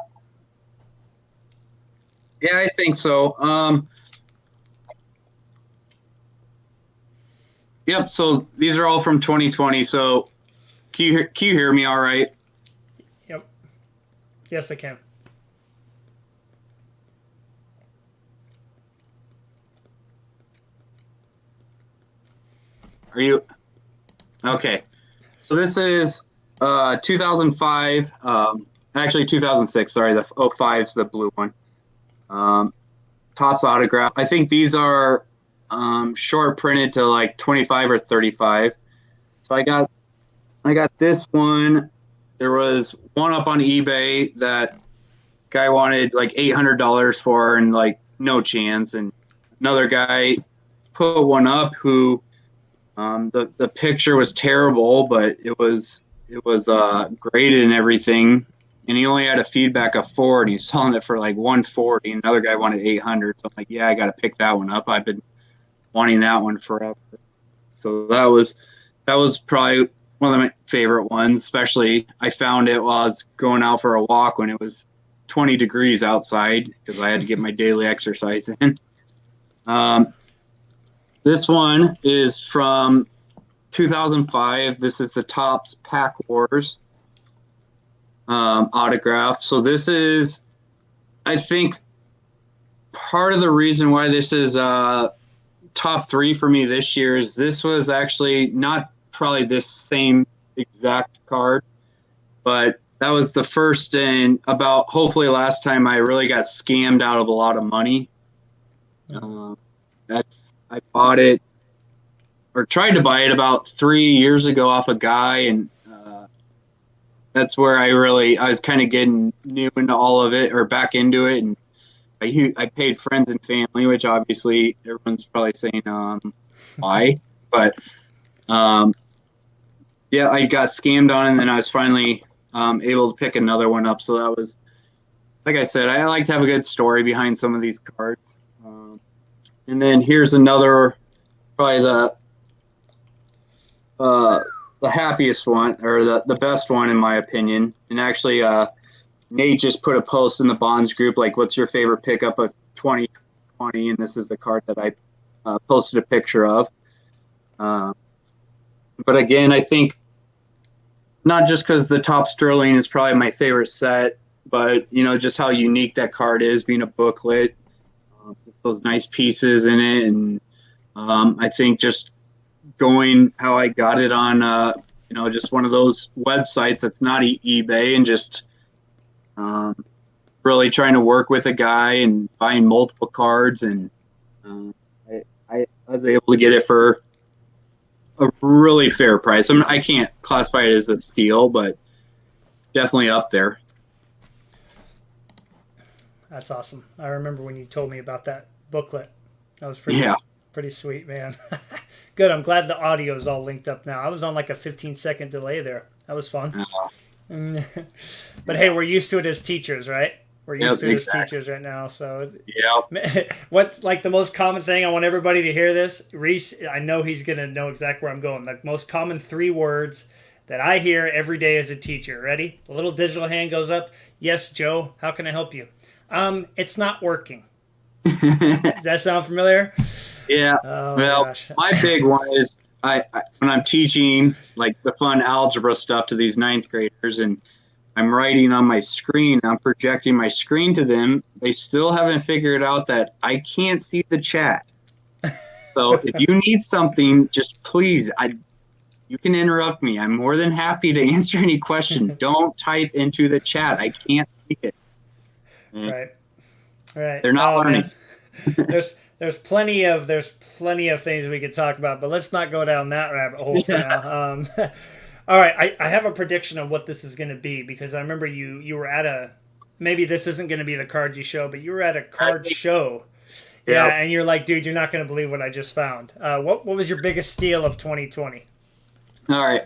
Speaker 2: think so. Yep. So these are all from 2020. So can you hear me all right?
Speaker 1: Yep. Yes, I can.
Speaker 2: Are you okay? So this is 2005. Actually 2006. Sorry, the 05's the blue one. Topps autograph. I think these are short printed to like 25 or 35. So I got this one. There was one up on eBay that guy wanted like $800 for, and like no chance. And another guy put one up who the picture was terrible, but it was graded and everything. And he only had a feedback of 4, and he's selling it for like 140. And another guy wanted 800. So I'm like, yeah, I got to pick that one up. I've been wanting that one forever. So that was probably one of my favorite ones. Especially I found it while I was going out for a walk when it was 20 degrees outside because I had to get my daily exercise in. This one is from 2005. This is the Topps Pack Wars autograph. So this is, I think, part of the reason why this is top 3 for me this year is this was actually not probably this same exact card, but that was the first and about hopefully last time I really got scammed out of a lot of money. I bought it or tried to buy it about 3 years ago off a guy, and that's where I was kind of getting new into all of it or back into it. And I paid friends and family, which obviously everyone's probably saying why, but yeah, I got scammed on, and then I was finally able to pick another one up. So that was, like I said, I like to have a good story behind some of these cards. And then here's another, probably the happiest one, or the best one in my opinion. And actually, Nate just put a post in the Bonds group, like, what's your favorite pickup of 2020? And this is the card that I posted a picture of. But again, I think not just because the top Sterling is probably my favorite set, but, just how unique that card is, being a booklet. It's those nice pieces in it. And I think just going how I got it on, just one of those websites that's not eBay, and just really trying to work with a guy and buying multiple cards. And I was able to get it for a really fair price. I mean, I can't classify it as a steal, but definitely up there.
Speaker 1: That's awesome. I remember when you told me about that booklet. That was pretty sweet, man. Good. I'm glad the audio is all linked up now. I was on like a 15-second delay there. That was fun. But hey, we're used to it as teachers, right? We're used to it as teachers right now. So what's like the most common thing? I want everybody to hear this. Rhys, I know he's going to know exactly where I'm going. The most common 3 words that I hear every day as a teacher. Ready? The little digital hand goes up. Yes, Joe. How can I help you? It's not working. Does that sound familiar?
Speaker 2: Yeah. Gosh. My big one is I when I'm teaching like the fun algebra stuff to these 9th graders, and I'm writing on my screen, I'm projecting my screen to them, they still haven't figured out that I can't see the chat. So if you need something, just please, you can interrupt me. I'm more than happy to answer any question. Don't type into the chat. I can't see it.
Speaker 1: Right.
Speaker 2: They're not learning.
Speaker 1: There's plenty of things we could talk about, but let's not go down that rabbit hole for now. All right, I have a prediction of what this is going to be, because I remember you were at maybe this isn't going to be the card you show, but you were at a card show. Yeah, and you're like, dude, you're not going to believe what I just found. What was your biggest steal of 2020?
Speaker 2: All right.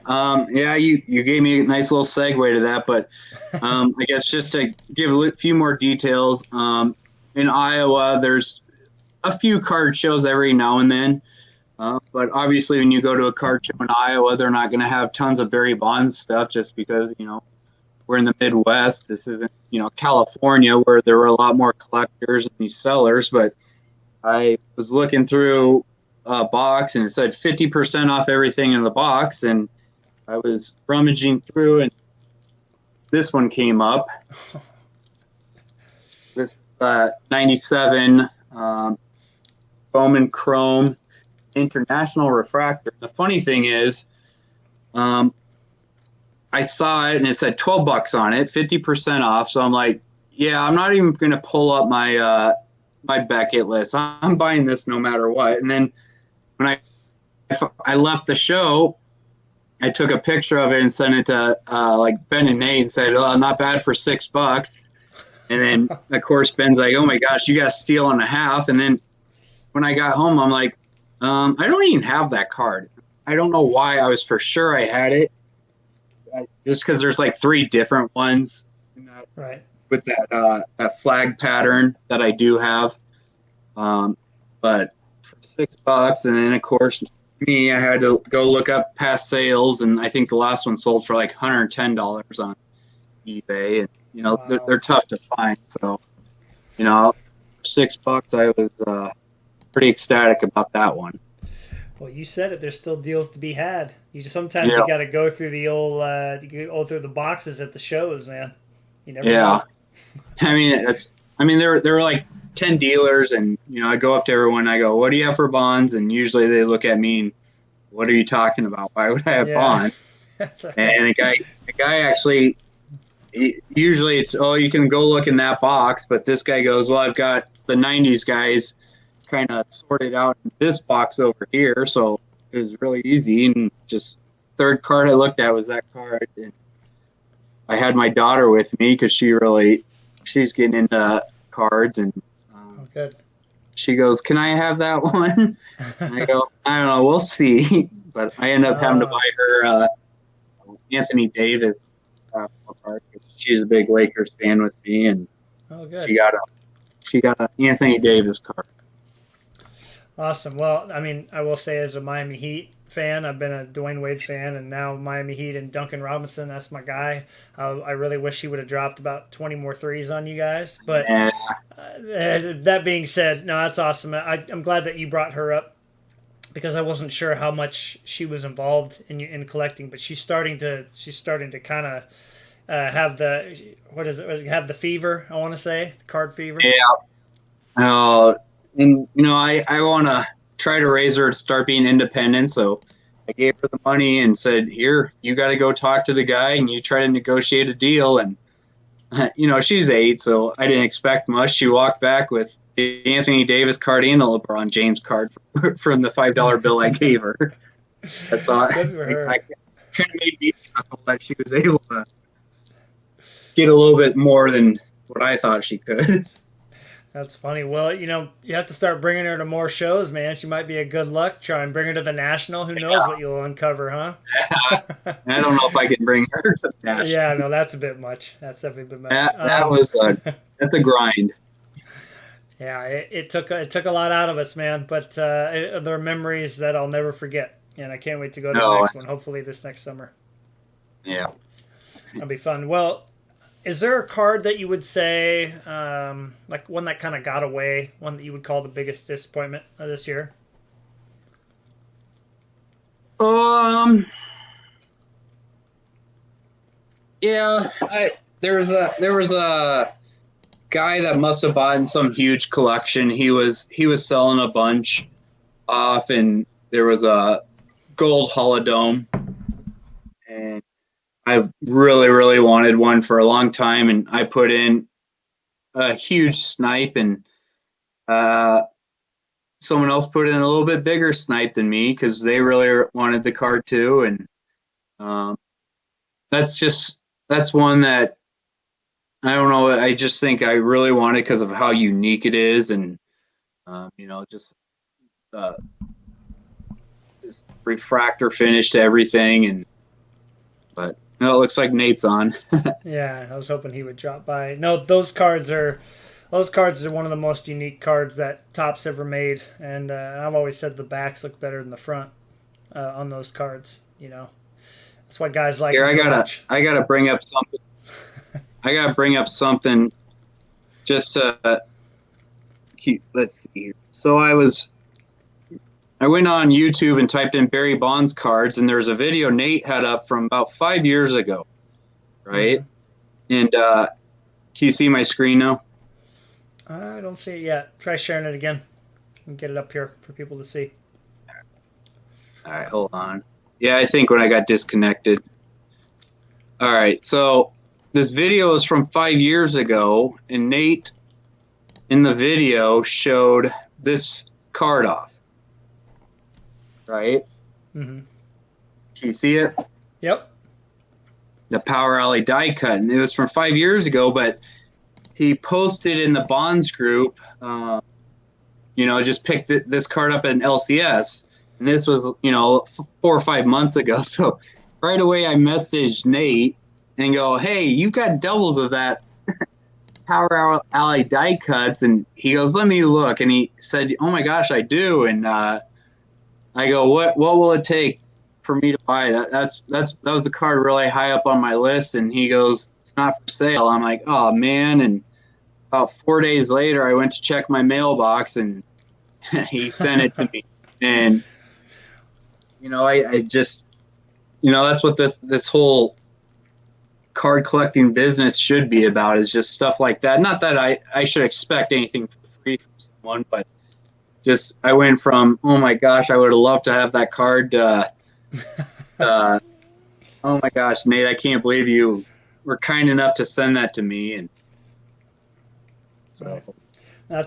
Speaker 2: You gave me a nice little segue to that, but I guess just to give a few more details, in Iowa, there's a few card shows every now and then. But obviously, when you go to a card show in Iowa, they're not going to have tons of Barry Bonds stuff, just because, we're in the Midwest. This isn't, California, where there were a lot more collectors and these sellers. But I was looking through a box, and it said 50% off everything in the box. And I was rummaging through, and this one came up. This 97 Bowman Chrome International Refractor. The funny thing is, I saw it and it said $12 on it, 50% off. So I'm like, yeah, I'm not even going to pull up my my Beckett list. I'm buying this no matter what. And then when I left the show, I took a picture of it and sent it to like Ben and Nate and said, "Oh, not bad for $6." And then of course Ben's like, "Oh my gosh, you got a steal and a half." And then when I got home, I'm like, I don't even have that card. I don't know why. I was for sure I had it. Just because there's like 3 different ones
Speaker 1: right,
Speaker 2: with that flag pattern that I do have. But for $6, and then of course I had to go look up past sales, and I think the last one sold for like $110 on eBay, and wow. they're tough to find. So for $6, I was pretty ecstatic about that one.
Speaker 1: Well, you said it. There's still deals to be had. You got to go through the old through the boxes at the shows, man. You never know.
Speaker 2: I mean, there were like 10 dealers, and I go up to everyone. I go, "What do you have for bonds?" And usually they look at me and, "What are you talking about? Why would I have bonds?" Right. And the guy actually, usually it's, "Oh, you can go look in that box," but this guy goes, "Well, I've got the 90s guys kind of sorted out in this box over here," so it was really easy. And just third card I looked at was that card, and I had my daughter with me because she's getting into cards, and
Speaker 1: good.
Speaker 2: She goes, "Can I have that one?" And I go, "I don't know, we'll see." But I end up having to buy her Anthony Davis card. She's a big Lakers fan with me, and
Speaker 1: good.
Speaker 2: she got a Anthony Davis card.
Speaker 1: Awesome. Well, I mean, I will say as a Miami Heat fan, I've been a Dwayne Wade fan, and now Miami Heat and Duncan Robinson. That's my guy. I really wish he would have dropped about 20 more threes on you guys. But
Speaker 2: Yeah.
Speaker 1: that being said, no, that's awesome. I'm glad that you brought her up because I wasn't sure how much she was involved in collecting, but she's starting to kind of have the what is it? Have the fever. I want to say card fever.
Speaker 2: Yeah. Uh, and I want to try to raise her to start being independent. So I gave her the money and said, "Here, you got to go talk to the guy and you try to negotiate a deal." And she's 8, so I didn't expect much. She walked back with the Anthony Davis card and a LeBron James card from the $5 bill I gave her. That's all.
Speaker 1: Good for her.
Speaker 2: I kind of made me chuckle that she was able to get a little bit more than what I thought she could.
Speaker 1: That's funny. Well, you have to start bringing her to more shows, man. She might be a good luck. Try and bring her to the National. Who knows what you'll uncover, huh?
Speaker 2: I don't know if I can bring her to that.
Speaker 1: Yeah, no, that's a bit much. That's definitely a bit much.
Speaker 2: That's a grind.
Speaker 1: Yeah, it took a lot out of us, man. But there are memories that I'll never forget, and I can't wait to go to the next one. Hopefully, this next summer.
Speaker 2: Yeah,
Speaker 1: that'll be fun. Well, is there a card that you would say, like one that kind of got away, one that you would call the biggest disappointment of this year?
Speaker 2: Yeah, there was a guy that must have bought in some huge collection. He was selling a bunch off, and there was a gold Holodome, and I really, really wanted one for a long time, and I put in a huge snipe, and someone else put in a little bit bigger snipe than me because they really wanted the card too, and that's one that I don't know. I just think I really want it because of how unique it is, and just this refractor finish to everything, but. No, it looks like Nate's on.
Speaker 1: Yeah, I was hoping he would drop by. No, those cards are one of the most unique cards that Topps ever made, and I've always said the backs look better than the front on those cards. That's why guys like.
Speaker 2: Here,
Speaker 1: them so much.
Speaker 2: I gotta bring up something. I gotta bring up something, just to keep. Let's see here. So I went on YouTube and typed in Barry Bonds cards, and there's a video Nate had up from about 5 years ago, right? Mm-hmm. And can you see my screen now?
Speaker 1: I don't see it yet. Try sharing it again and get it up here for people to see.
Speaker 2: All right, hold on. Yeah, I think when I got disconnected. All right, so this video is from 5 years ago, and Nate in the video showed this card off. Right?
Speaker 1: Mm-hmm.
Speaker 2: Can you see it?
Speaker 1: Yep.
Speaker 2: The Power Alley Diecut, and it was from 5 years ago, but he posted in the Bonds group, just picked this card up at an LCS, and this was, 4 or 5 months ago. So right away I messaged Nate and go, hey, you got doubles of that Power Alley Diecuts, and he goes, let me look, and he said, oh my gosh, I do, and I go, what will it take for me to buy that? That was the card really high up on my list, and he goes, it's not for sale. I'm like, oh man. And about 4 days later, I went to check my mailbox, and he sent it to me. And I just, that's what this whole card collecting business should be about, is just stuff like that. Not that I should expect anything for free from someone, but just I went from, oh my gosh, I would have loved to have that card. Oh my gosh, Nate, I can't believe you were kind enough to send that to me. And so,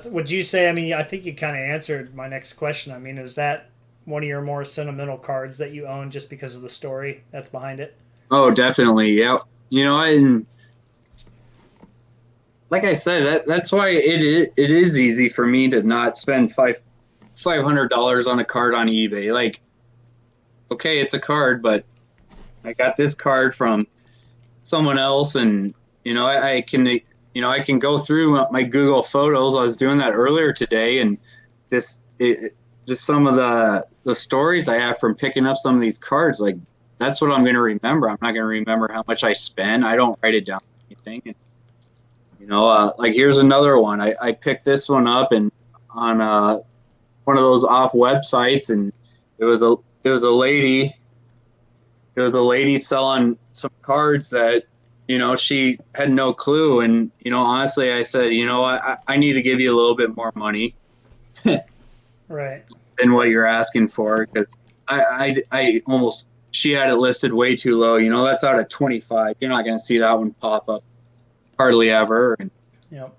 Speaker 1: would you say? I mean, I think you kind of answered my next question. I mean, is that one of your more sentimental cards that you own just because of the story that's behind it?
Speaker 2: Oh, definitely, yeah. Like I said, that's why it is easy for me to not spend $500 on a card on eBay. Like, okay, it's a card, but I got this card from someone else, and I can go through my Google Photos. I was doing that earlier today, and just some of the stories I have from picking up some of these cards, like that's what I'm going to remember. I'm not going to remember how much I spend. I don't write it down or anything. And, like here's another one. I picked this one up and on one of those off websites, and it was a lady. It was a lady selling some cards that, she had no clue. And, honestly, I said, I need to give you a little bit more money
Speaker 1: Right.
Speaker 2: than what you're asking for, because I almost, she had it listed way too low. That's out of 25. You're not going to see that one pop up hardly ever. And,
Speaker 1: Yep.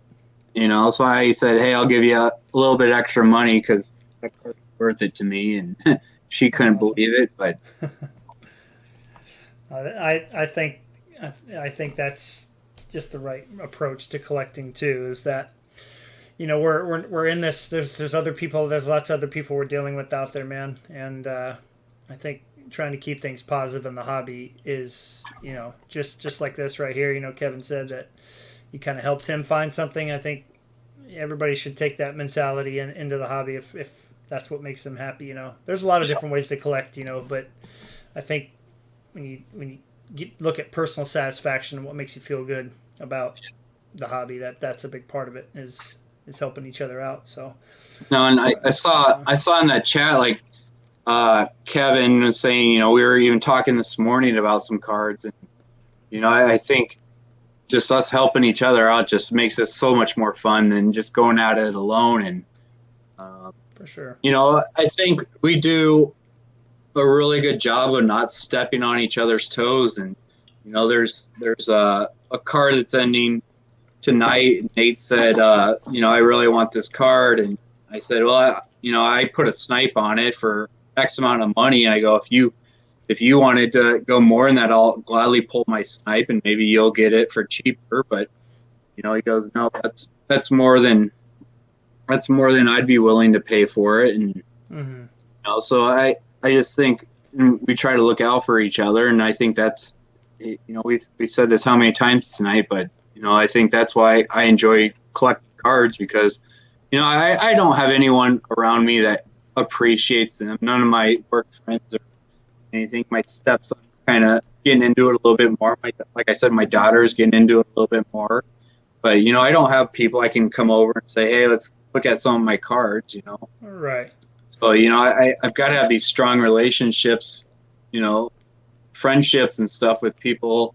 Speaker 2: so I said, hey, I'll give you a little bit extra money because that card's worth it to me. And she couldn't believe it, but
Speaker 1: I think that's just the right approach to collecting too. Is that we're in this. There's other people. There's lots of other people we're dealing with out there, man. And I think trying to keep things positive in the hobby is just like this right here. Kevin said that you kind of helped him find something. I think everybody should take that mentality into the hobby if that's what makes them happy. There's a lot of different ways to collect. But I think when you look at personal satisfaction and what makes you feel good about the hobby, that's a big part of it is helping each other out. So
Speaker 2: no, and I saw in that chat, like Kevin was saying, we were even talking this morning about some cards, and I think just us helping each other out just makes it so much more fun than just going at it alone. And
Speaker 1: for sure,
Speaker 2: I think we do a really good job of not stepping on each other's toes. And there's a card that's ending tonight. Nate said, I really want this card, and I said, well, I put a snipe on it for X amount of money, and I go, if you wanted to go more than that, I'll gladly pull my snipe, and maybe you'll get it for cheaper. But he goes, no, that's more than I'd be willing to pay for it. And so I just think we try to look out for each other, and I think that's, we've said this how many times tonight, but I think that's why I enjoy collecting cards, because I don't have anyone around me that appreciates them. None of my work friends or anything. My stepson's kind of getting into it a little bit more. Like I said, my daughter's getting into it a little bit more. But I don't have people I can come over and say, hey, let's look at some of my cards.
Speaker 1: Right.
Speaker 2: So I've got to have these strong relationships, friendships and stuff with people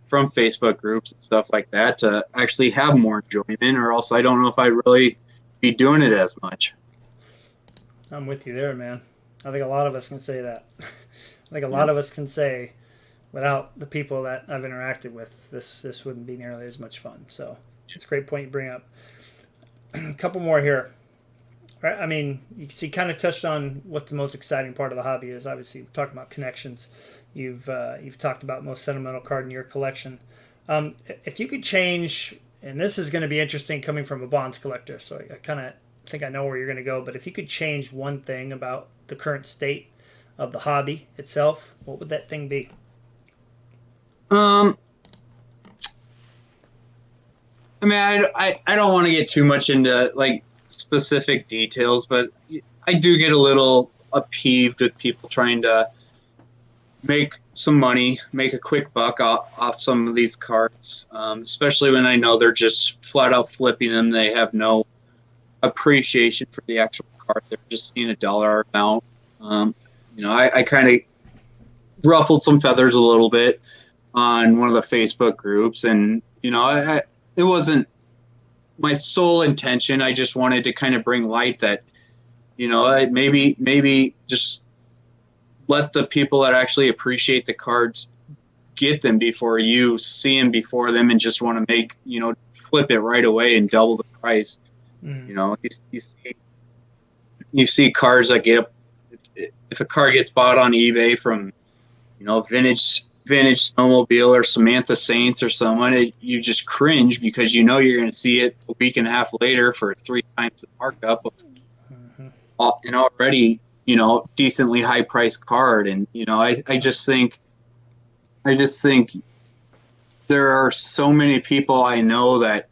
Speaker 2: from Facebook groups and stuff like that to actually have more enjoyment, or else I don't know if I'd really be doing it as much.
Speaker 1: I'm with you there, man. I think a lot of us can say that. I think a lot of us can say, without the people that I've interacted with, this wouldn't be nearly as much fun. So it's a great point you bring up. A couple more here. Right? I mean, you kind of touched on what the most exciting part of the hobby is. Obviously, we're talking about connections. You've talked about most sentimental card in your collection. If you could change, and this is going to be interesting coming from a bonds collector, so I kind of think I know where you're going to go, but if you could change one thing about the current state of the hobby itself, what would that thing be?
Speaker 2: I mean, I don't want to get too much into like specific details, but I do get a little peeved with people trying to make some money, make a quick buck off some of these cards, especially when I know they're just flat out flipping them. They have no appreciation for the actual card. They're just seeing a dollar amount. I kind of ruffled some feathers a little bit on one of the Facebook groups, and it wasn't my sole intention. I just wanted to kind of bring light that maybe just let the people that actually appreciate the cards get them before you see them before them and just want to make flip it right away and double the price. You see cars that get up. If a car gets bought on eBay from vintage snowmobile or Samantha Saints or someone, you just cringe because you're going to see it a week and a half later for 3 times the markup of an already decently high priced card. And I just think there are so many people I know that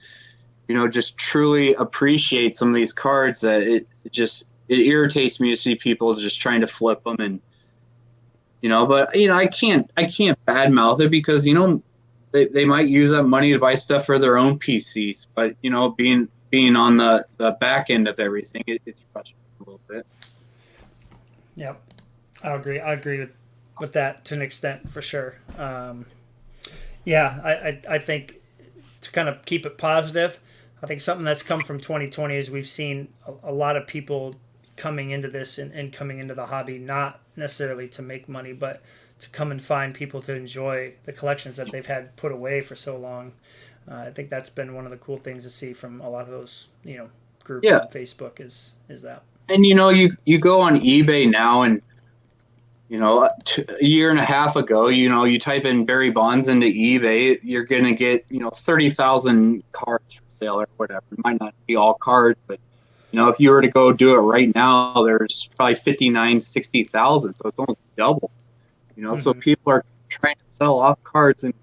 Speaker 2: just truly appreciate some of these cards that it just it irritates me to see people just trying to flip them, and but I can't badmouth it because they might use that money to buy stuff for their own PCs, but being on the back end of everything, it's frustrating a little bit.
Speaker 1: Yep, I agree with that to an extent for sure. I think to kind of keep it positive, I think something that's come from 2020 is we've seen a lot of people coming into this and coming into the hobby, not necessarily to make money, but to come and find people to enjoy the collections that they've had put away for so long. I think that's been one of the cool things to see from a lot of those, groups on Facebook is that.
Speaker 2: And you go on eBay now, and a year and a half ago, you type in Barry Bonds into eBay, you're gonna get 30,000 cards for sale or whatever. It might not be all cards, but if you were to go do it right now, there's probably 59, 60,000, so it's almost double. So people are trying to sell off cards, and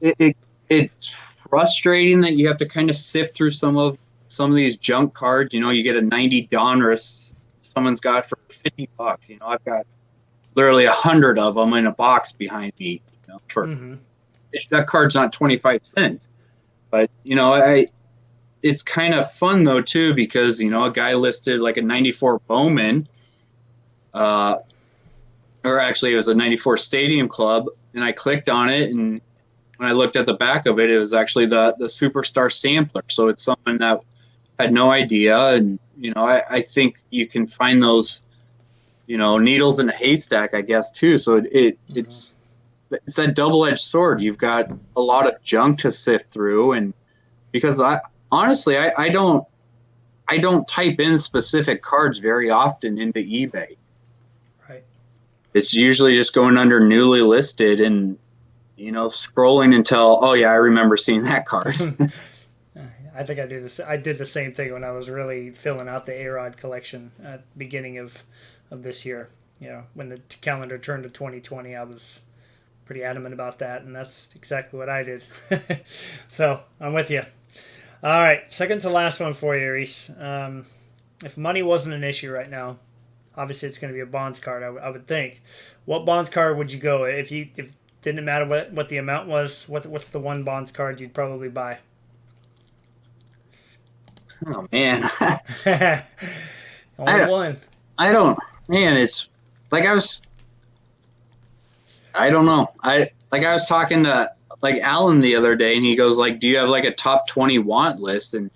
Speaker 2: it's frustrating that you have to kind of sift through some of these junk cards. You get a 90 Donruss, someone's got for $50. I've got literally 100 of them in a box behind me. That card's not 25 cents, but it's kind of fun though too, because a guy listed like a 94 Bowman, or actually it was a 94 Stadium Club, and I clicked on it, and when I looked at the back of it, it was actually the Superstar Sampler. So it's someone that had no idea, and I think you can find those needles in a haystack, I guess, too. So it's that double-edged sword. You've got a lot of junk to sift through, and because I don't type in specific cards very often into eBay.
Speaker 1: Right.
Speaker 2: It's usually just going under newly listed and scrolling until, oh yeah, I remember seeing that card.
Speaker 1: I think I do this. I did the same thing when I was really filling out the A-Rod collection at the beginning of this year. When the calendar turned to 2020, I was pretty adamant about that, and that's exactly what I did. So I'm with you. All right, second to last one for you, Rhys. If money wasn't an issue right now, obviously it's going to be a Bonds card, I would think. What Bonds card would you go if didn't matter what the amount was? What's the one Bonds card you'd probably buy?
Speaker 2: Oh man,
Speaker 1: only one.
Speaker 2: I don't. Man, it's like I don't know. I was talking to Alan the other day, and he goes like, "Do you have like a top 20 want list?" And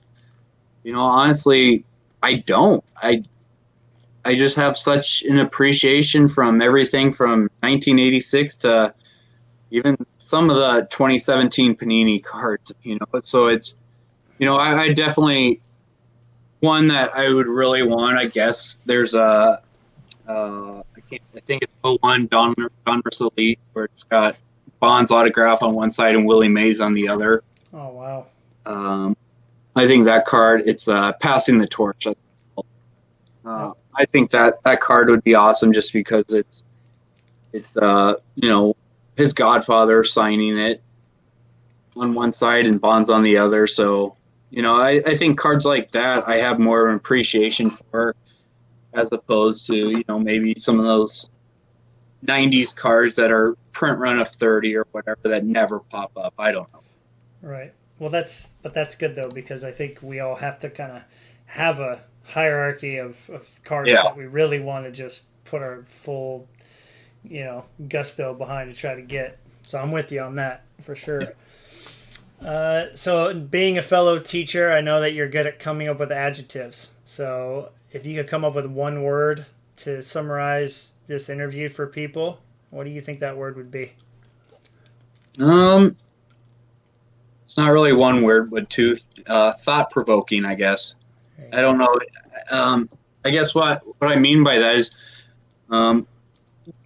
Speaker 2: honestly, I don't. I just have such an appreciation from everything from 1986 to even some of the 2017 Panini cards. So it's I definitely, one that I would really want, I guess there's I think it's 01 Donruss Elite, where it's got Bonds autograph on one side and Willie Mays on the other.
Speaker 1: Oh wow.
Speaker 2: I think that card, it's passing the torch. I think that card would be awesome just because it's his godfather signing it on one side and Bonds on the other. So I think cards like that I have more of an appreciation for, as opposed to maybe some of those 90s cards that are print run of 30 or whatever that never pop up. I don't know.
Speaker 1: Right. Well, that's good though, because I think we all have to kind of have a hierarchy of cards that we really want to just put our full gusto behind to try to get. So I'm with you on that for sure. So being a fellow teacher, I know that you're good at coming up with adjectives. So if you could come up with one word to summarize this interview for people, what do you think that word would be?
Speaker 2: It's not really one word, but two. Thought-provoking, I guess. I don't know. I guess what I mean by that is,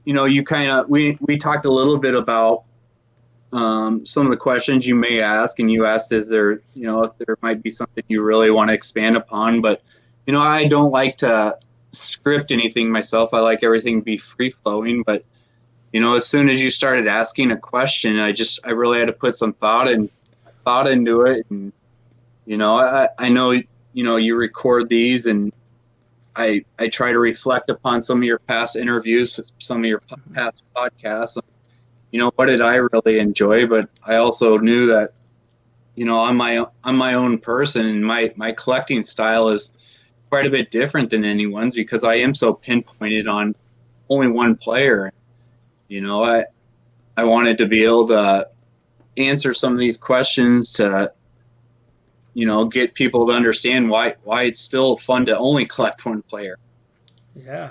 Speaker 2: you kind of, we talked a little bit about some of the questions you may ask, and you asked, is there, if there might be something you really want to expand upon, but, I don't like to script anything myself. I like everything to be free flowing, but, as soon as you started asking a question, I really had to put some thought into it. And, I know, you record these, and I try to reflect upon some of your past interviews, some of your past podcasts. You know, what did I really enjoy? But I also knew that, you know, I'm my own person, and my collecting style is quite a bit different than anyone's because I am so pinpointed on only one player. You know, I wanted to be able to answer some of these questions to, you know, get people to understand why it's still fun to only collect one player.
Speaker 1: Yeah.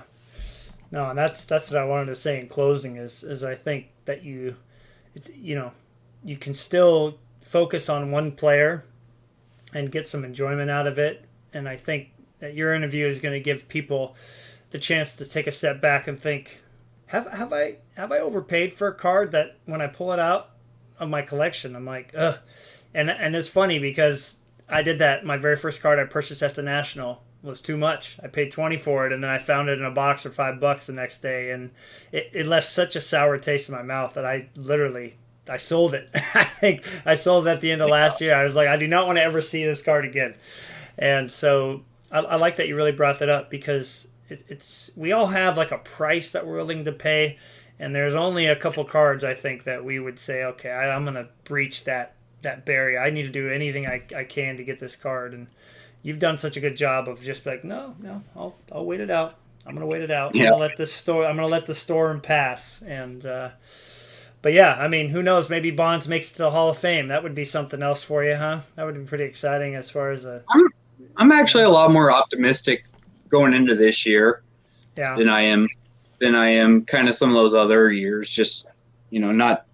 Speaker 1: No, and that's what I wanted to say in closing is I think that you know, you can still focus on one player and get some enjoyment out of it. And I think that your interview is going to give people the chance to take a step back and think, have I overpaid for a card that when I pull it out of my collection, I'm like, ugh. And it's funny because I did that. My very first card I purchased at the National was too much. I paid 20 for it, and then I found it in a box for $5 the next day, and it left such a sour taste in my mouth that I sold it. I think I sold it at the end of last year. I was like, I do not want to ever see this card again. And so I like that you really brought that up because it's we all have like a price that we're willing to pay, and there's only a couple cards I think that we would say, okay, I'm gonna breach that barrier. I need to do anything I can to get this card, and you've done such a good job of just like, no, I'll wait it out. I'm gonna wait it out.
Speaker 2: Yeah.
Speaker 1: I'm gonna let the storm pass. And but yeah, I mean, who knows? Maybe Bonds makes it to the Hall of Fame. That would be something else for you, huh? That would be pretty exciting as far as a.
Speaker 2: I'm actually a lot more optimistic going into this year
Speaker 1: Yeah.
Speaker 2: than I am kind of some of those other years. Just, you know, not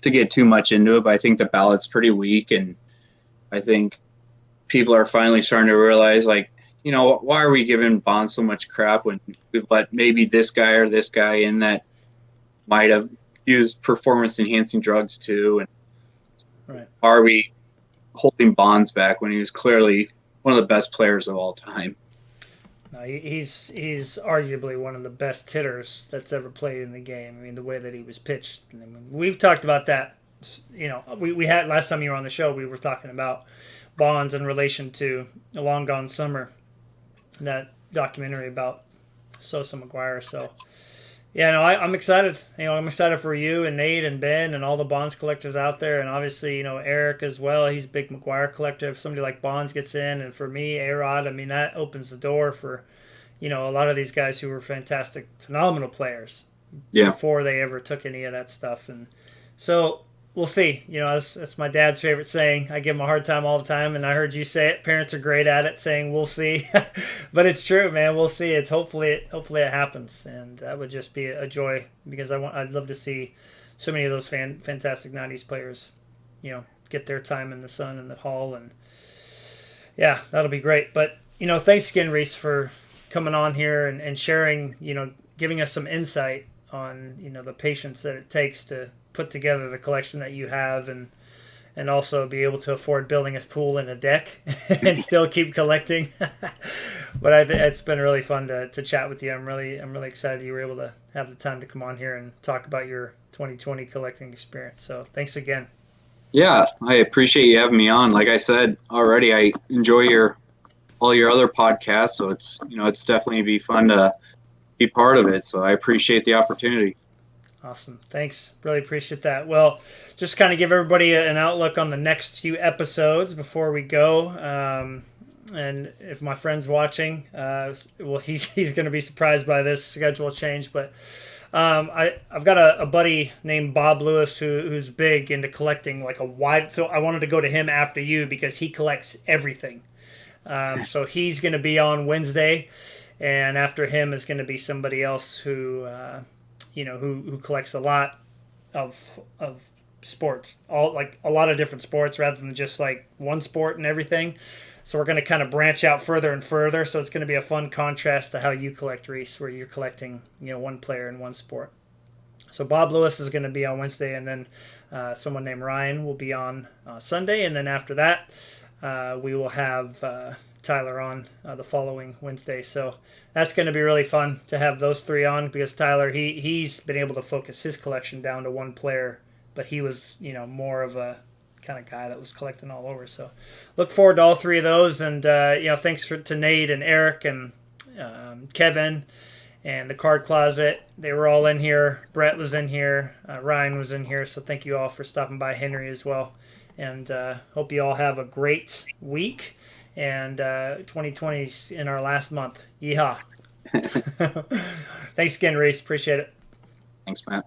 Speaker 2: to get too much into it, but I think the ballot's pretty weak, and I think people are finally starting to realize, like, you know, why are we giving Bonds so much crap when we've let maybe this guy or this guy in that might have used performance-enhancing drugs too, and
Speaker 1: Right.
Speaker 2: are we holding Bonds back when he was clearly one of the best players of all time?
Speaker 1: No, he's arguably one of the best hitters that's ever played in the game. I mean, the way that he was pitched. I mean, we've talked about that. You know, we had last time you were on the show, we were talking about Bonds in relation to A Long Gone Summer, that documentary about Sosa McGuire. So, yeah, no, I'm excited. You know, I'm excited for you and Nate and Ben and all the Bonds collectors out there, and obviously, you know, Eric as well. He's a big McGuire collector. If somebody like Bonds gets in, and for me, A-Rod, I mean, that opens the door for, you know, a lot of these guys who were fantastic, phenomenal players before they ever took any of that stuff. And so we'll see. You know, that's my dad's favorite saying. I give him a hard time all the time, and I heard you say it. Parents are great at it, saying "we'll see," but it's true, man. We'll see. It's hopefully it happens, and that would just be a joy because I'd love to see so many of those fantastic '90s players, you know, get their time in the sun and the hall, and yeah, that'll be great. But you know, thanks again, Rhys, for coming on here and sharing. You know, giving us some insight on, you know, the patience that it takes to put together the collection that you have, and also be able to afford building a pool and a deck and still keep collecting. But I think it's been really fun to chat with you. I'm really excited you were able to have the time to come on here and talk about your 2020 collecting experience. So thanks again.
Speaker 2: Yeah, I appreciate you having me on. Like I said already, I enjoy all your other podcasts, so it's, you know, it's definitely be fun to be part of it. So I appreciate the opportunity.
Speaker 1: Awesome. Thanks. Really appreciate that. Well, just kind of give everybody an outlook on the next few episodes before we go. And if my friend's watching, well, he's going to be surprised by this schedule change. But I've got a buddy named Bob Lewis who's big into collecting like a wide. So I wanted to go to him after you because he collects everything. So he's going to be on Wednesday, and after him is going to be somebody else who you know, who collects a lot of sports, all like a lot of different sports rather than just like one sport and everything. So we're going to kind of branch out further and further. So it's going to be a fun contrast to how you collect, Rhys, where you're collecting, you know, one player in one sport. So Bob Lewis is going to be on Wednesday, and then someone named Ryan will be on Sunday, and then after that we will have Tyler on the following Wednesday. So that's going to be really fun to have those three on because Tyler, he's been able to focus his collection down to one player, but he was, you know, more of a kind of guy that was collecting all over. So look forward to all three of those, and you know, thanks to Nate and Eric and Kevin, and the Card Closet. They were all in here. Brett was in here. Ryan was in here. So thank you all for stopping by. Henry as well. And hope you all have a great week. And 2020 is in our last month. Yeehaw. Thanks again, Rhys. Appreciate it.
Speaker 2: Thanks, Matt.